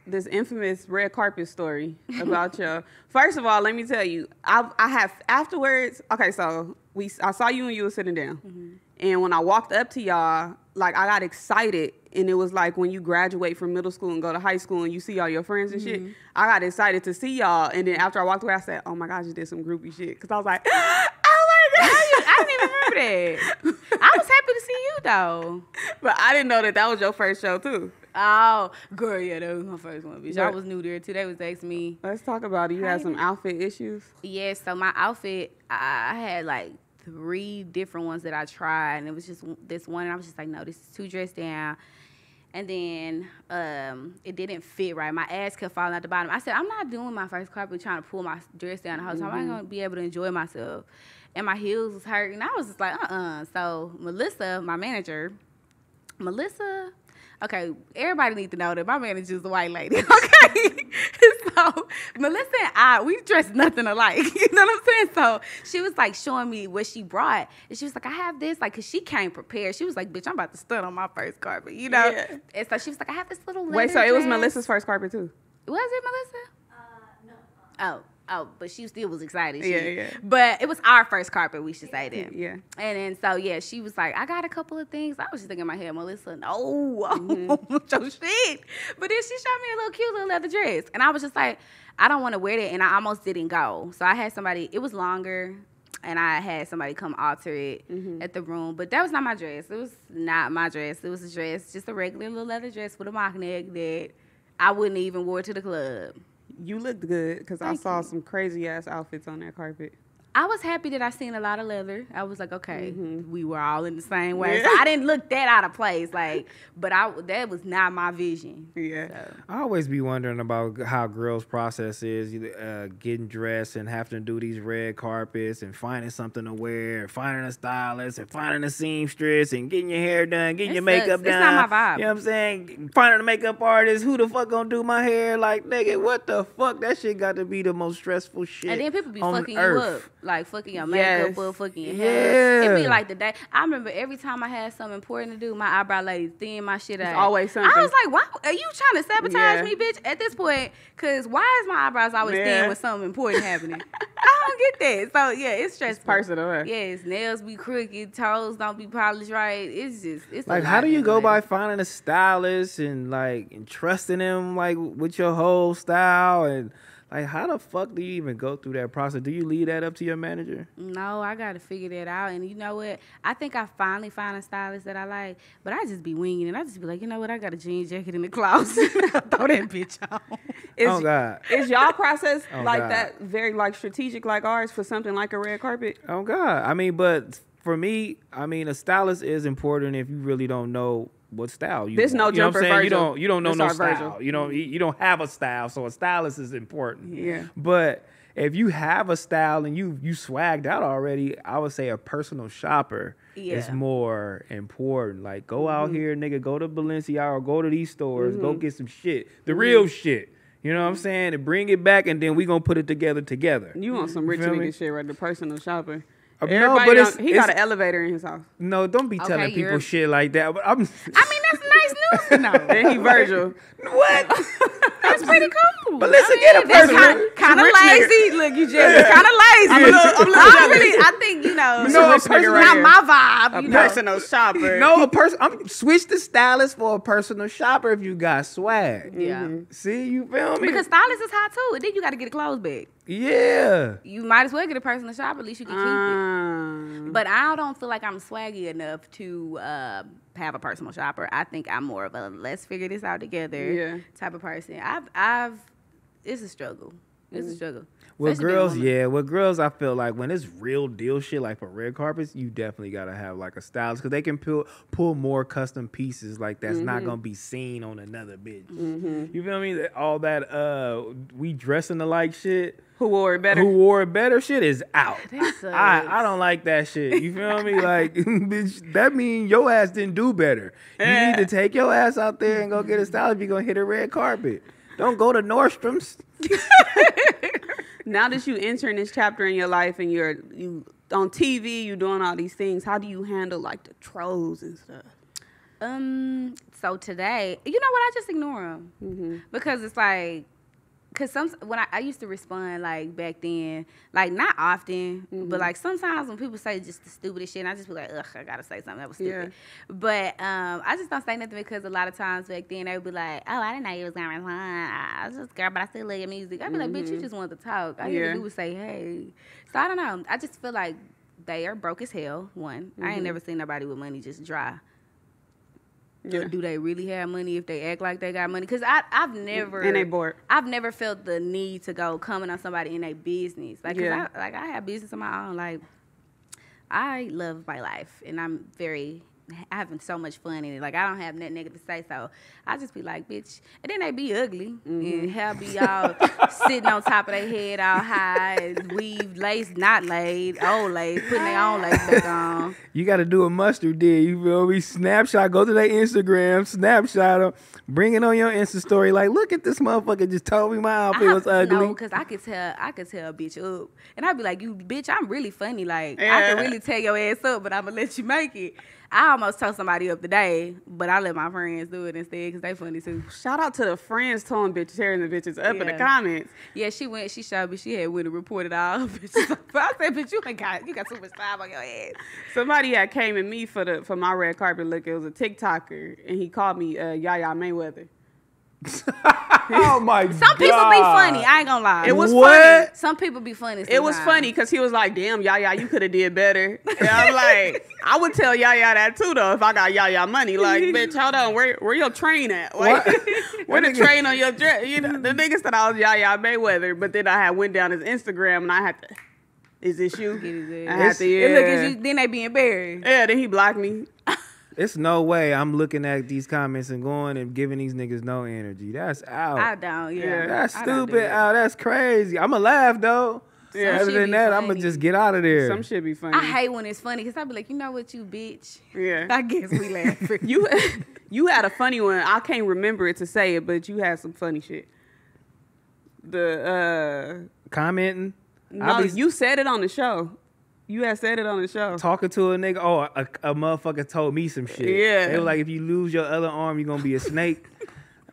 this infamous red carpet story about your. First of all, let me tell you, I have afterwards. Okay, so I saw you and you were sitting down, and when I walked up to y'all, like I got excited. And it was like when you graduate from middle school and go to high school and you see all your friends and shit. I got excited to see y'all. And then after I walked away, I said, oh my gosh, you did some groupie shit. Because I was like, oh my God. I didn't even remember that. I was happy to see you, though. But I didn't know that was your first show, too. Oh, girl, yeah, that was my first one, bitch. I was new there, too. They was asking me. Let's talk about it. You had some outfit issues? Yeah, so my outfit, I had like 3 different ones that I tried. And it was just this one. And I was just like, no, this is too dressed down. And then it didn't fit right. My ass kept falling out the bottom. I said, I'm not doing my first carpet trying to pull my dress down the whole time. I ain't going to be able to enjoy myself. And my heels was hurting. I was just like, So Melissa, my manager, okay, everybody needs to know that my manager is a white lady, okay? So Melissa and we dress nothing alike, you know what I'm saying? So she was like showing me what she brought, and she was like, I have this, like, because she came prepared. She was like, bitch, I'm about to stunt on my first carpet, you know? Yeah. And so she was like, I have this little leather Wait, so it was dress. Melissa's first carpet, too? Was it Melissa? No. Oh, but she still was excited. Yeah. But it was our first carpet, we should say then. Yeah. And then, so, yeah, she was like, I got a couple of things. I was just thinking in my head, Melissa, no, I don't want your shit. But then she showed me a little cute little leather dress. And I was just like, I don't want to wear that. And I almost didn't go. So I had somebody, it was longer, and I had somebody come alter it at the room. But that was not my dress. It was not my dress. It was a dress, just a regular little leather dress with a mock neck that I wouldn't even wear to the club. You looked good because I saw some crazy ass outfits on that carpet. I was happy that I seen a lot of leather. I was like, okay, we were all in the same way. Yeah. So I didn't look that out of place, like, but that was not my vision. Yeah. So. I always be wondering about how girls' process is, getting dressed and having to do these red carpets and finding something to wear, and finding a stylist and finding a seamstress and getting your hair done, getting your makeup done. It's not my vibe. You know what I'm saying? Finding a makeup artist, who the fuck gonna do my hair? Like, nigga, what the fuck? That shit got to be the most stressful shit. And then people be on fucking earth. you up. Like, fucking your makeup up, fucking your hair. It be like the day. I remember every time I had something important to do, my eyebrow lady thin my shit out. It's always something. I was like, why are you trying to sabotage me, bitch, at this point? Because why is my eyebrows always thin when something important happening? I don't get that. So, yeah, it's stressful. It's personal, huh? Yes, nails be crooked, toes don't be polished right. It's like, how do you go by finding a stylist and, like, and trusting them, like, with your whole style? And, like, how the fuck do you even go through that process? Do you leave that up to your manager? No, I got to figure that out. And you know what? I think I finally found a stylist that I like, but I just be winging it. I just be like, you know what? I got a jean jacket in the closet. Throw that bitch on. God. Is y'all process that very, like, strategic like ours for something like a red carpet? Oh, God. I mean, but for me, I mean, a stylist is important if you really don't know what style you There's want. no jumper Virgil. You don't know no style. Virgil. You don't have a style, so a stylist is important. Yeah. But if you have a style and you swagged out already, I would say a personal shopper is more important. Like, go out here, nigga, go to Balenciaga or go to these stores, go get some shit. The real shit. You know what I'm saying? And bring it back, and then we gonna put it together. You want some rich nigga shit, right? The personal shopper. Everybody but he got an elevator in his house. No, don't be telling people you're- shit like that. But I mean, that's nice news to know. And he Virgil. what? That's pretty cool. But listen, get a person. Kind of rich lazy. Look, you just kind of lazy. I'm a little jealous. I think No, a person not my vibe. A You know. personal shopper. No, a person. I'm switch the stylist for a personal shopper if you got swag. Yeah. See, you feel me? Because stylist is hot too, and then you got to get a clothes bag. Yeah. You might as well get a personal shopper. At least you can keep it. But I don't feel like I'm swaggy enough to have a personal shopper. I think I'm more of a let's figure this out together type of person. It's a struggle. It's a struggle. With girls, I feel like when it's real deal shit, like for red carpets, you definitely gotta have like a stylist because they can pull more custom pieces like that's not gonna be seen on another bitch. You feel me? All that we dressing alike shit. Who wore it better? Who wore it better shit is out. That sucks. I don't like that shit. You feel me? Like, bitch, that mean your ass didn't do better. You need to take your ass out there and go get a stylist if you're gonna hit a red carpet. Don't go to Nordstrom's. Now that you entering this chapter in your life and you on TV, you doing all these things, how do you handle like the trolls and stuff? So today, you know what? I just ignore them because it's like, when I used to respond like back then, like not often, but like sometimes when people say just the stupidest shit, and I just be like, ugh, I gotta say something that was stupid. Yeah. But I just don't say nothing because a lot of times back then they would be like, oh, I didn't know you was gonna respond. I was just girl, but I still love your music. I'd be like, bitch, you just wanted to talk. All you had to do was say, hey. So I don't know. I just feel like they are broke as hell. One, I ain't never seen nobody with money just dry. Yeah. Do they really have money if they act like they got money? Because I've never and they bored. I've never felt the need to go comment on somebody in their business. Like, I have business of my own. Like, I love my life, and I'm having so much fun in it. Like, I don't have nothing negative to say, so I just be like, bitch. And then they be ugly, and hair be all sitting on top of their head all high, weave, lace, not laid, old lace, putting their own lace back on. You got to do a mustard deal. You feel me? Snapshot, go to their Instagram, snapshot them, bring it on your Insta story. Like, look at this motherfucker just told me my outfit was ugly. No, because I could tell a bitch up. And I'd be like, you bitch, I'm really funny. Like, I can really tear your ass up, but I'm going to let you make it. I almost tore somebody up today, but I let my friends do it instead because they funny too. Shout out to the friends tearing the bitches up in the comments. Yeah, she showed me, she had went and reported all bitches. But I said, bitch, you got too much time on your ass. Somebody had came at me for my red carpet look. It was a TikToker, and he called me Yaya Mayweather. Oh my God. Some people be funny. I ain't gonna lie. It was funny. Some people be funny. It was funny because he was like, damn, Yaya, you could have did better. And I'm like, I would tell Yaya that too, though, if I got Yaya money. Like, bitch, hold on, where your train at? Like, where the train on your dress? You know, the niggas thought I was Yaya Mayweather, but then I had went down his Instagram and I had to, is this you? I had to, And look at you, then they be embarrassed. Yeah, then he blocked me. It's no way I'm looking at these comments and going and giving these niggas no energy. That's out. I don't, That's stupid out. That's crazy. I'ma laugh though. Yeah. Other than that, I'ma just get out of there. Some shit be funny. I hate when it's funny because I be like, you know what, you bitch. Yeah. I guess we laughing. You had a funny one. I can't remember it to say it, but you had some funny shit. The commenting. No, you said it on the show. You had said it on the show. Talking to a nigga. Oh, a motherfucker told me some shit. Yeah. They were like, if you lose your other arm, you're gonna be a snake.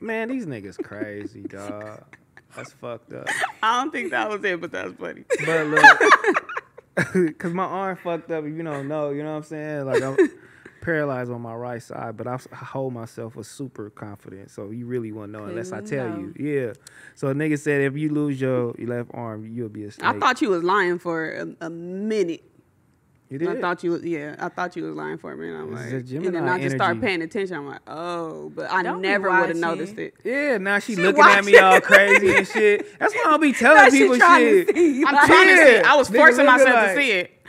Man, these niggas crazy, dog. That's fucked up. I don't think that was it, but that's funny. But look, cause my arm fucked up. If you don't know, you know what I'm saying? Like I'm paralyzed on my right side, but I hold myself with super confidence. So you really won't know unless I tell you. Yeah. So a nigga said if you lose your left arm, you'll be a snake. I thought you was lying for a minute. You did? I thought you was lying for a minute. I'm like, and then I just started paying attention. I'm like, oh, but I never would have noticed it. Yeah, now she looking at me all crazy and shit. That's why I don't be telling people shit. I'm trying to see. I was forcing myself to see it.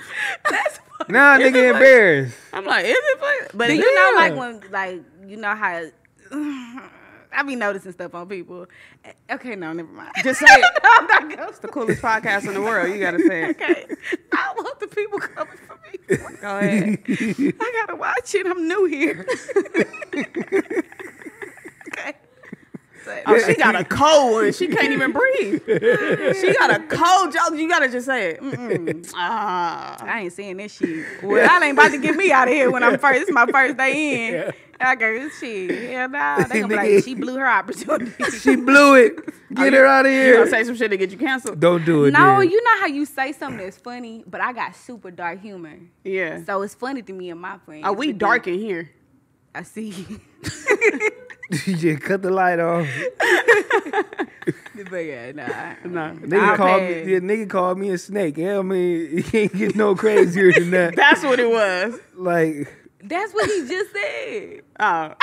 That's Nah, nigga embarrassed. I'm like, is it funny? But you know, like when, like, you know how I be noticing stuff on people. Okay, no, never mind. Just say it. I'm not going. It's the coolest podcast in the world. You gotta say it. Okay, I want the people coming for me. Go ahead. I gotta watch it. I'm new here. Okay. Oh, she got a cold one. She can't even breathe. She got a cold joke. You gotta just say it. I ain't saying this shit. Well, I ain't about to get me out of here when I'm first. This is my first day in. Yeah. I go, this shit. Hell nah. They gonna be like, she blew her opportunity. She blew it. Get her out of here. You gonna say some shit to get you canceled? Don't do it. No, then. you know how you say something that's funny, but I got super dark humor. Yeah. So it's funny to me and my friends. Oh, we dark in here. I see. You just cut the light off. But yeah, nah. Nigga called me a snake. Yeah, I mean, he can't get no crazier than that. That's what it was. Like. That's what he just said. Oh.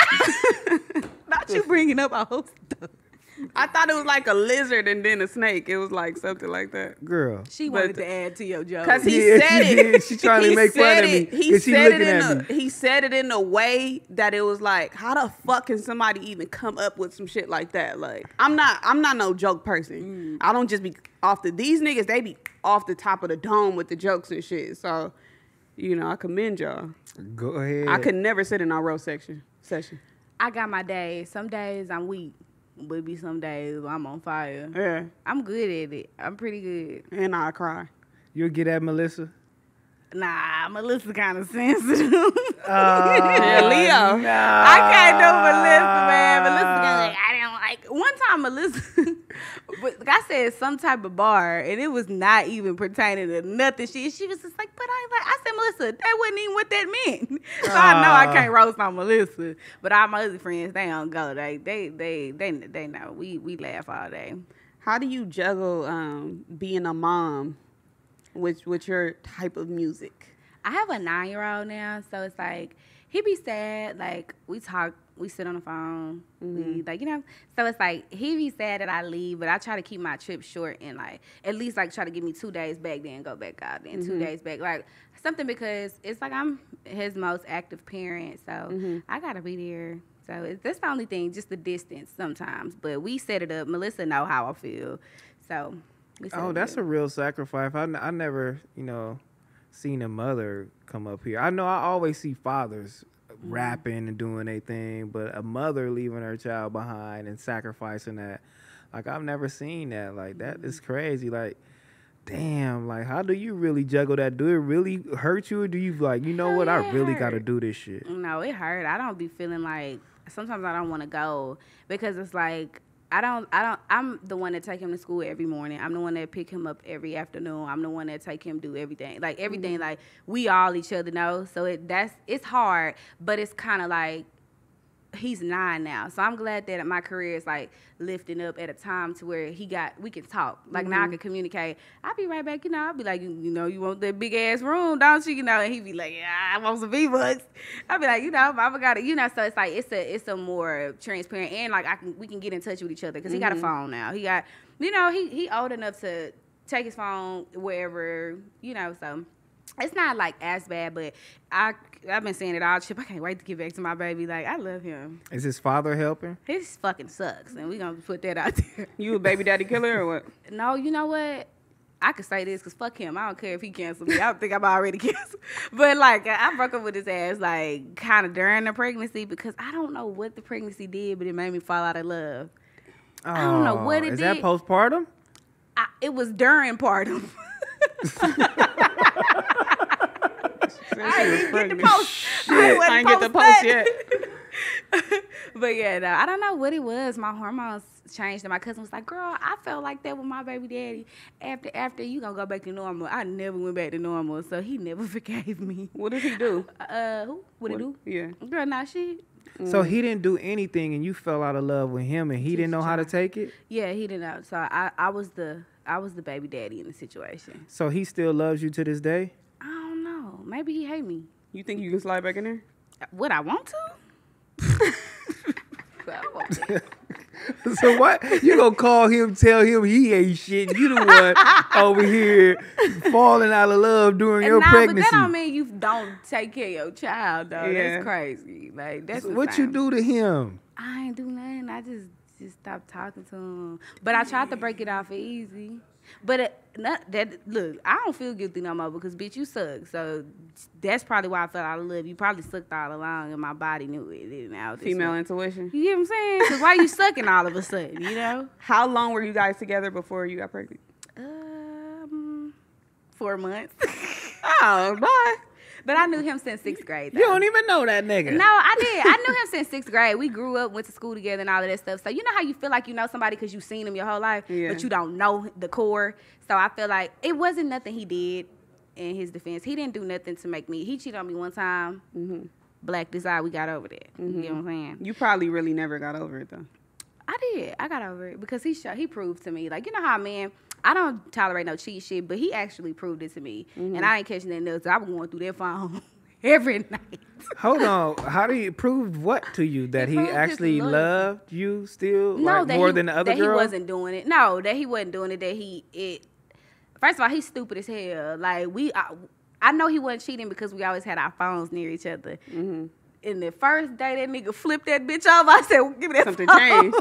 Not you bringing up our whole stuff. I thought it was like a lizard and then a snake. It was like something like that. Girl. She wanted to add to your joke. Because he said it. She trying to make fun of me. He said it in a way that it was like, how the fuck can somebody even come up with some shit like that? Like, I'm not no joke person. I don't just be these niggas, they be off the top of the dome with the jokes and shit. So, you know, I commend y'all. Go ahead. I could never sit in our roast session. I got my days. Some days I'm weak. But be some days I'm on fire. Yeah. I'm good at it. I'm pretty good. And I cry. You'll get at Melissa? Nah, Melissa kind of sensitive. Yeah, Leo. No. I can't do Melissa, man. Melissa, I didn't like. One time, Melissa, like I said, some type of bar, and it was not even pertaining to nothing. She was just like, but I said, Melissa, that wasn't even what that meant. So I know I can't roast on Melissa, but all my other friends, they don't go. They know. We laugh all day. How do you juggle being a mom with your type of music? I have a 9-year-old now, so it's like he be sad. Like we talk, we sit on the phone, we like So it's like he be sad that I leave, but I try to keep my trip short and like at least like try to give me 2 days back, then go back out, then 2 days back, like something because it's like I'm his most active parent, so I gotta be there. So that's the only thing, just the distance sometimes. But we set it up. Melissa know how I feel, so. Oh, that's a real sacrifice. I never, seen a mother come up here. I know I always see fathers rapping and doing their thing, but a mother leaving her child behind and sacrificing that, like I've never seen that. Like that is crazy. Like, damn, like how do you really juggle that? Do it really hurt you, or do you like, what, I really got to do this shit? No, it hurt. I don't be feeling like, sometimes I don't want to go because it's like, I'm the one that take him to school every morning. I'm the one that pick him up every afternoon. I'm the one that take him do everything. Like everything, like we all each other know. So it's hard, but it's kind of like he's 9 now. So I'm glad that my career is like lifting up at a time to where we can talk. Like now I can communicate. I'll be right back, I'll be like, you want that big ass room, don't you? And he be like, yeah, I want some V-Bucks. I'll be like, Mama got it, so it's like it's a more transparent and like we can get in touch with each other because he got a phone now. He got he old enough to take his phone wherever, so it's not like as bad, but I've been saying it all trip. I can't wait to get back to my baby. Like, I love him. Is his father helping? His fucking sucks, and we gonna put that out there. You a baby daddy killer or what? No, you know what? I could say this because fuck him. I don't care if he cancels me. I don't think I'm already canceled. But like, I broke up with his ass like kind of during the pregnancy because I don't know what the pregnancy did, but it made me fall out of love. Oh, I don't know what it did. Is that postpartum? It was during partum. I didn't get the post. I ain't get the post yet. But yeah, no, I don't know what it was. My hormones changed, and my cousin was like, "Girl, I felt like that with my baby daddy. After you gonna go back to normal." I never went back to normal, so he never forgave me. What did he do? Who? What he do? Yeah, girl, nah, she. So he didn't do anything, and you fell out of love with him, and he didn't know how to take it. Yeah, he didn't know. So I was the baby daddy in the situation. So he still loves you to this day? I don't know. Maybe he hate me. You think you can slide back in there? Would I want to? So what? You gonna call him, tell him he ain't shit. You the one over here falling out of love during your pregnancy. But that don't mean you don't take care of your child, though. Yeah. That's crazy. Like that's what you do to him. I ain't do nothing. I just just stop talking to him. But I tried to break it off easy. But look, I don't feel guilty no more because, bitch, you suck. So that's probably why I felt out of love. You probably sucked all along and my body knew it. Now Female intuition. You get what I'm saying? Because why you sucking all of a sudden, you know? How long were you guys together before you got pregnant? 4 months. Oh, boy. But I knew him since 6th grade, though. You don't even know that nigga. No, I did. I knew him since 6th grade. We grew up, went to school together and all of that stuff. So you know how you feel like you know somebody because you've seen them your whole life, but you don't know the core. So I feel like it wasn't nothing he did in his defense. He didn't do nothing to make me. He cheated on me one time. Mm-hmm. Black decide we got over that. Mm-hmm. You know what I'm saying? You probably really never got over it, though. I did. I got over it because he proved to me. Like, you know how, man, I don't tolerate no cheat shit, but he actually proved it to me. Mm-hmm. And I ain't catching that nuts. I was going through that phone every night. Hold on. How do you prove what to you? That he actually loved you still? No, like, more than the other girl? That he wasn't doing it. No, that he wasn't doing it. First of all, he's stupid as hell. Like, I know he wasn't cheating because we always had our phones near each other. Mm-hmm. And the first day that nigga flipped that bitch over, I said, give me that something phone. Changed.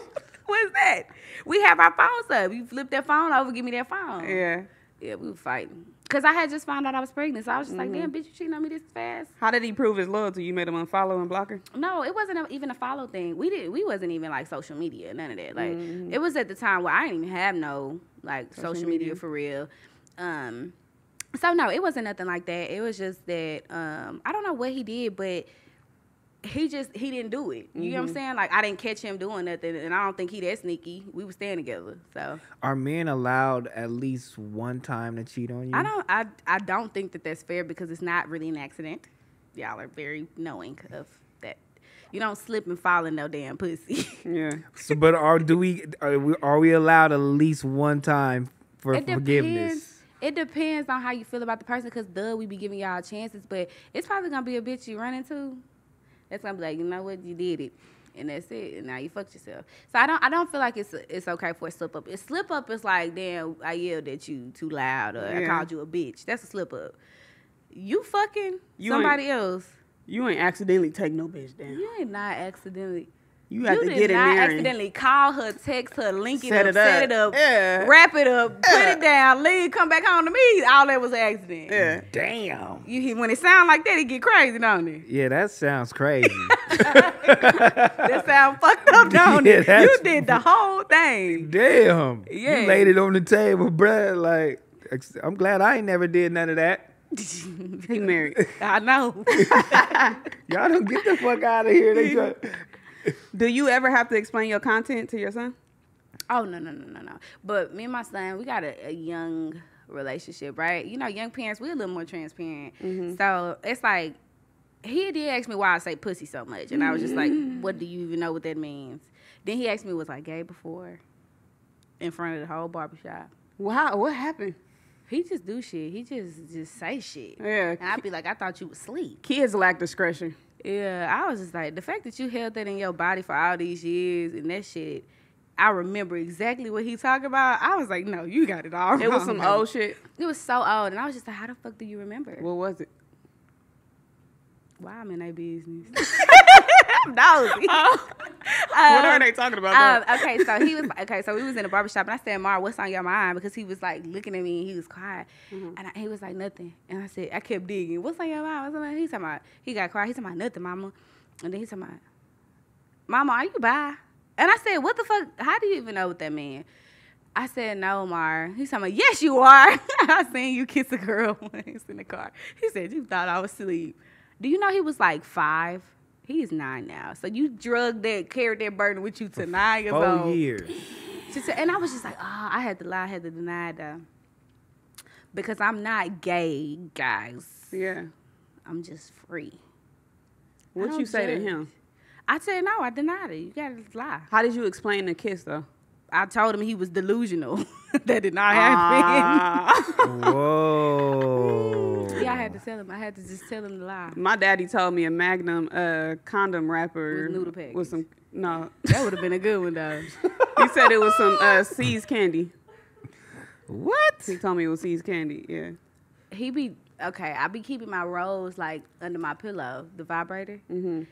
What's that? We have our phones up. You flip that phone over, give me that phone. Yeah. Yeah, we were fighting. Because I had just found out I was pregnant. So I was just like, damn, bitch, you cheating on me this fast? How did he prove his loyalty? You made him unfollow and block her? No, it wasn't even a follow thing. We wasn't even like social media, none of that. Like, it was at the time where I didn't even have no like social media for real. So no, it wasn't nothing like that. It was just that I don't know what he did, but he didn't do it. You know what I'm saying? Like, I didn't catch him doing nothing, and I don't think he that sneaky. We were staying together. So are men allowed at least one time to cheat on you? I don't think that that's fair because it's not really an accident. Y'all are very knowing of that. You don't slip and fall in no damn pussy. Yeah. So, but are we allowed at least one time for forgiveness? It depends on how you feel about the person, because we be giving y'all chances, but it's probably gonna be a bitch you run into that's gonna be like, you know what, you did it, and that's it, and now you fucked yourself. So I don't feel like it's okay for a slip up. A slip up is like, damn, I yelled at you too loud, or I called you a bitch. That's a slip up. You fucking somebody else. You ain't accidentally take no bitch down. You ain't not accidentally. You have to get in there. You did not accidentally call her, text her, link it up, set it up, wrap it up, put it down, leave, come back home to me. All that was an accident. Yeah. Damn. When it sound like that, it get crazy, don't it? Yeah, that sounds crazy. That sound fucked up, don't it? You did the whole thing. Damn. Yeah. You laid it on the table, bruh. Like, I'm glad I ain't never did none of that. He married. I know. Y'all don't get the fuck out of here. Do you ever have to explain your content to your son? Oh, no. But me and my son, we got a young relationship, right? You know, young parents, we're a little more transparent. Mm-hmm. So it's like, he did ask me why I say pussy so much. And I was just like, what do you even know what that means? Then he asked me, was I gay before? In front of the whole barbershop. Wow, what happened? He just do shit. He just say shit. Yeah. And I'd be like, I thought you was asleep. Kids lack discretion. Yeah, I was just like, the fact that you held that in your body for all these years and that shit, I remember exactly what he talking about. I was like, no, you got it all wrong. It was some old shit. It was so old, and I was just like, how the fuck do you remember? What was it? Why I'm in their business? I'm nosy. What are they talking about? So we was in the barbershop, and I said, Mar, what's on your mind? Because he was like looking at me, and he was quiet, and he was like, nothing. And I said, I kept digging. What's on your mind? He's talking about, he got quiet. He's talking about nothing, mama. And then he's talking about, mama, are you bi? And I said, what the fuck? How do you even know what that means? I said, no, Mar. He's talking about, yes, you are. I seen you kiss a girl once in the car. He said, you thought I was asleep. Do you know he was like 5? He is 9 now. So you carried that burden with you to 9 years old. 4 years. And I was just like, I had to lie, I had to deny it though. Because I'm not gay, guys. Yeah. I'm just free. What'd you say to him? I said, no, I denied it. You gotta lie. How did you explain the kiss though? I told him he was delusional. That did not happen. Whoa. Yeah, I had to tell him. I had to just tell him the lie. My daddy told me a Magnum condom wrapper with noodle packets. With some no. That would have been a good one though. He said it was some See's candy. What? He told me it was See's candy. Yeah. I be keeping my rose like under my pillow, the vibrator. Mm-hmm.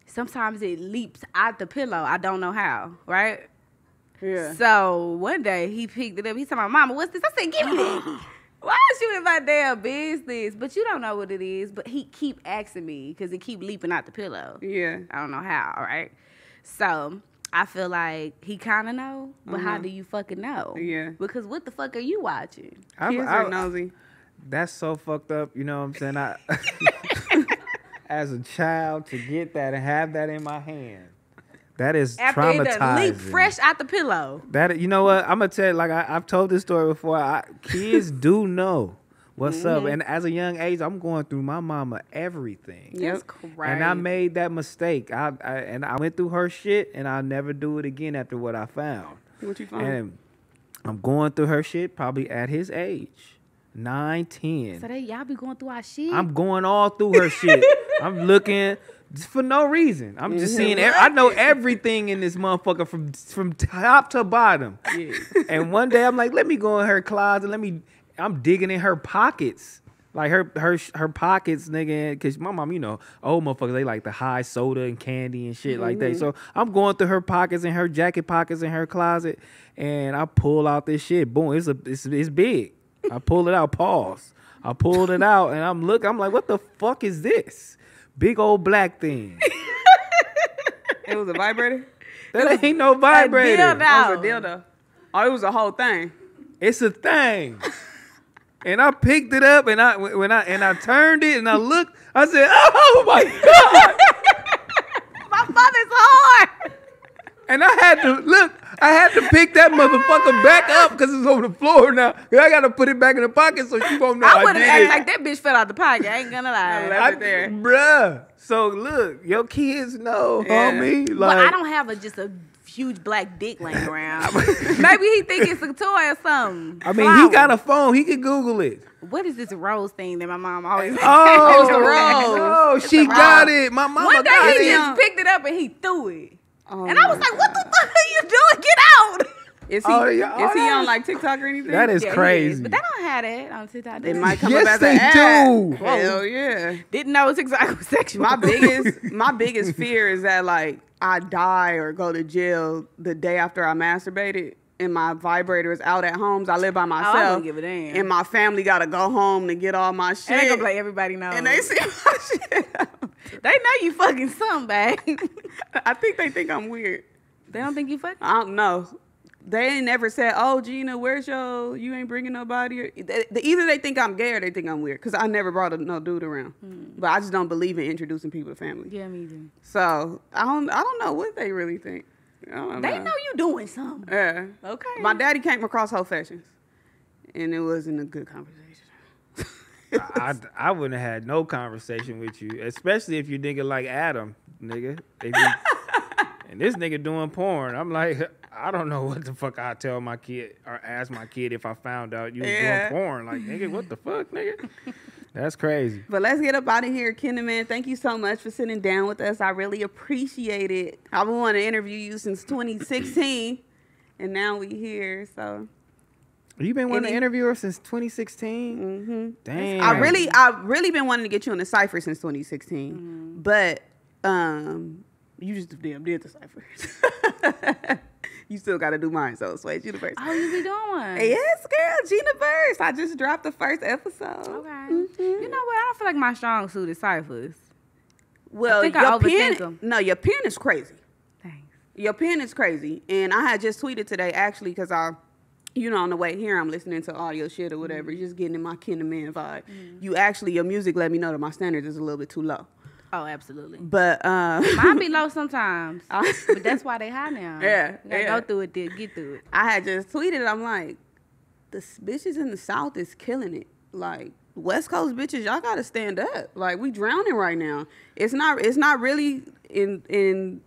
Sometimes it leaps out the pillow. I don't know how, right? Yeah. So one day he picked it up. He said, "My mama, what's this?" I said, "Give me that." Why is you in my damn business? But you don't know what it is. But he keep asking me because it keep leaping out the pillow. Yeah. I don't know how, right? So I feel like he kind of know, but how do you fucking know? Yeah. Because what the fuck are you watching? Kids are nosy. That's so fucked up. You know what I'm saying? As a child, to get that and have that in my hand, that is After traumatizing. it done leap fresh out the pillow. That, you know what? I'm gonna tell you. Like I've told this story before. Kids do know what's up, and as a young age, I'm going through my mama everything. That's crazy. And I made that mistake. I went through her shit, and I'll never do it again after what I found. What you found? And I'm going through her shit probably at his age, 9, 10. So y'all be going through our shit. I'm going all through her shit. I'm looking just for no reason. I'm just seeing. I know everything in this motherfucker from top to bottom. Yeah. And one day I'm like, let me go in her closet. I'm digging in her pockets, like her pockets, nigga. Cause my mom, old motherfuckers, they like the high soda and candy and shit like that. So I'm going through her pockets and her jacket pockets in her closet, and I pull out this shit. Boom, it's big. I pull it out. Pause. I pulled it out, and I'm like, what the fuck is this? Big old black thing. It was a vibrator? That ain't no vibrator. It was a dildo. Oh, it was a whole thing. It's a thing. And I picked it up, and I turned it, and I looked. I said, "Oh my god, my father's hard." And I had to pick that motherfucker back up because it's on the floor now. I got to put it back in the pocket so she won't know I would did have acted it. like that bitch fell out the pocket. I ain't gonna lie. I left it there. Bruh. So look, your kids know, homie. But Like, I don't have just a huge black dick laying around. Maybe he think it's a toy or something. I mean, he got a phone. He can Google it. What is this rose thing that my mom always? Oh, It's the rose. Oh, she got it. My mama One day got he it. just picked it up and he threw it. Oh, And I was like, what the fuck are you doing? Get out. Is he, is he on like TikTok or anything? That is Yeah, he crazy. is. But they don't have that on TikTok. It might come Yes, up as they an ad. do. Hell yeah. Didn't know TikTok was sexual. My biggest fear is that like I die or go to jail the day after I masturbated and my vibrator is out at home. I live by myself. I wouldn't give a damn. And my family gotta go home to get all my shit. And they gonna play everybody knows. And they see my shit. They know you fucking something, babe. I think they think I'm weird. They don't think you fucking? I don't know. They ain't never said, "Oh, Gina, where's you ain't bringing nobody." Or, either they think I'm gay or they think I'm weird because I never brought no dude around. But I just don't believe in introducing people to family. Yeah, me too. So I don't know what they really think. I don't They know you doing something. Yeah. Okay. My daddy came across whole fashions, and it wasn't a good conversation. I wouldn't have had no conversation with you, especially if you nigga like Adam, nigga. And this nigga doing porn. I'm like, I don't know what the fuck I tell my kid or ask my kid if I found out you was doing porn. Like, nigga, what the fuck, nigga? That's crazy. But let's get up out of here. KenTheMan, thank you so much for sitting down with us. I really appreciate it. I've been wanting to interview you since 2016, and now we here, so. You been wanting to interview her since 2016? Mm-hmm. Damn. I've really been wanting to get you on the cypher since 2016, but you just damn did the cypher. You still got to do mine, so Sway, you the first. Oh, you be doing one? Yes, girl, Gina first. I just dropped the first episode. Okay. Mm-hmm. You know what? I don't feel like my strong suit is ciphers. Well, I think I overthink them. No, your pen is crazy. Thanks. Your pen is crazy, and I had just tweeted today actually because on the way here, I'm listening to all your shit or whatever, just getting in my KenTheMan vibe. Your music let me know that my standards is a little bit too low. Oh, absolutely. But mine be low sometimes, but that's why they high now. Yeah, you gotta go through it, to get through it. I had just tweeted, I'm like, the bitches in the South is killing it. Like West Coast bitches, y'all gotta stand up. Like we drowning right now. It's not really in.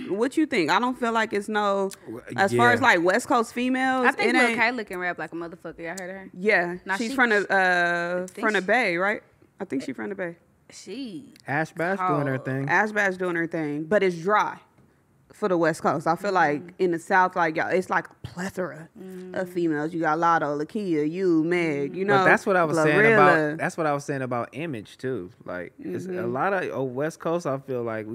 What you think? I don't feel like it's as far as like West Coast females. I think Lil Kay looking rap like a motherfucker. Y'all heard of her? Yeah, she's from the Bay, right? I think she's from the Bay. She Ash Bash doing her thing. Ash Bash doing her thing, but it's dry. for the West Coast. I feel like in the South, like y'all, it's like a plethora of females. You got Lotto, Lakia, you, Meg. You know, but that's what I was saying Glorilla. about. That's what I was saying about image too. Like it's a lot of West Coast. I feel like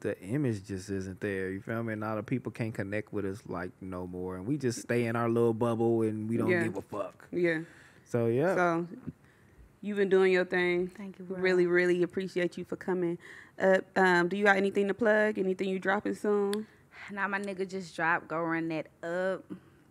the image just isn't there. You feel me? And a lot of people can't connect with us like no more, and we just stay in our little bubble and we don't give a fuck. Yeah. So yeah. So you've been doing your thing. Thank you, bro. Really, really appreciate you for coming up. Do you got anything to plug? Anything you dropping soon? Now my nigga just dropped. Go run that up.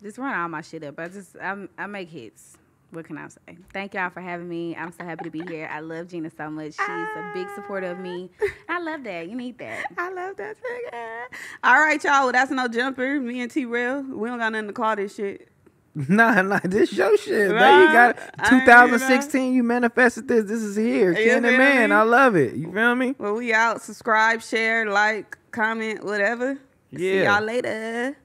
Just run all my shit up. I make hits. What can I say? Thank y'all for having me. I'm so happy to be here. I love Gina so much. She's a big supporter of me. I love that. You need that. I love that thing. All right, y'all. Well, that's no jumper. Me and T-Rell, we don't got nothing to call this shit. Nah, this your shit, man. You got 2016. You manifested this. This is here. KenTheMan. I love it. You feel me? Well, we out. Subscribe, share, like, comment, whatever. Yeah. See y'all later.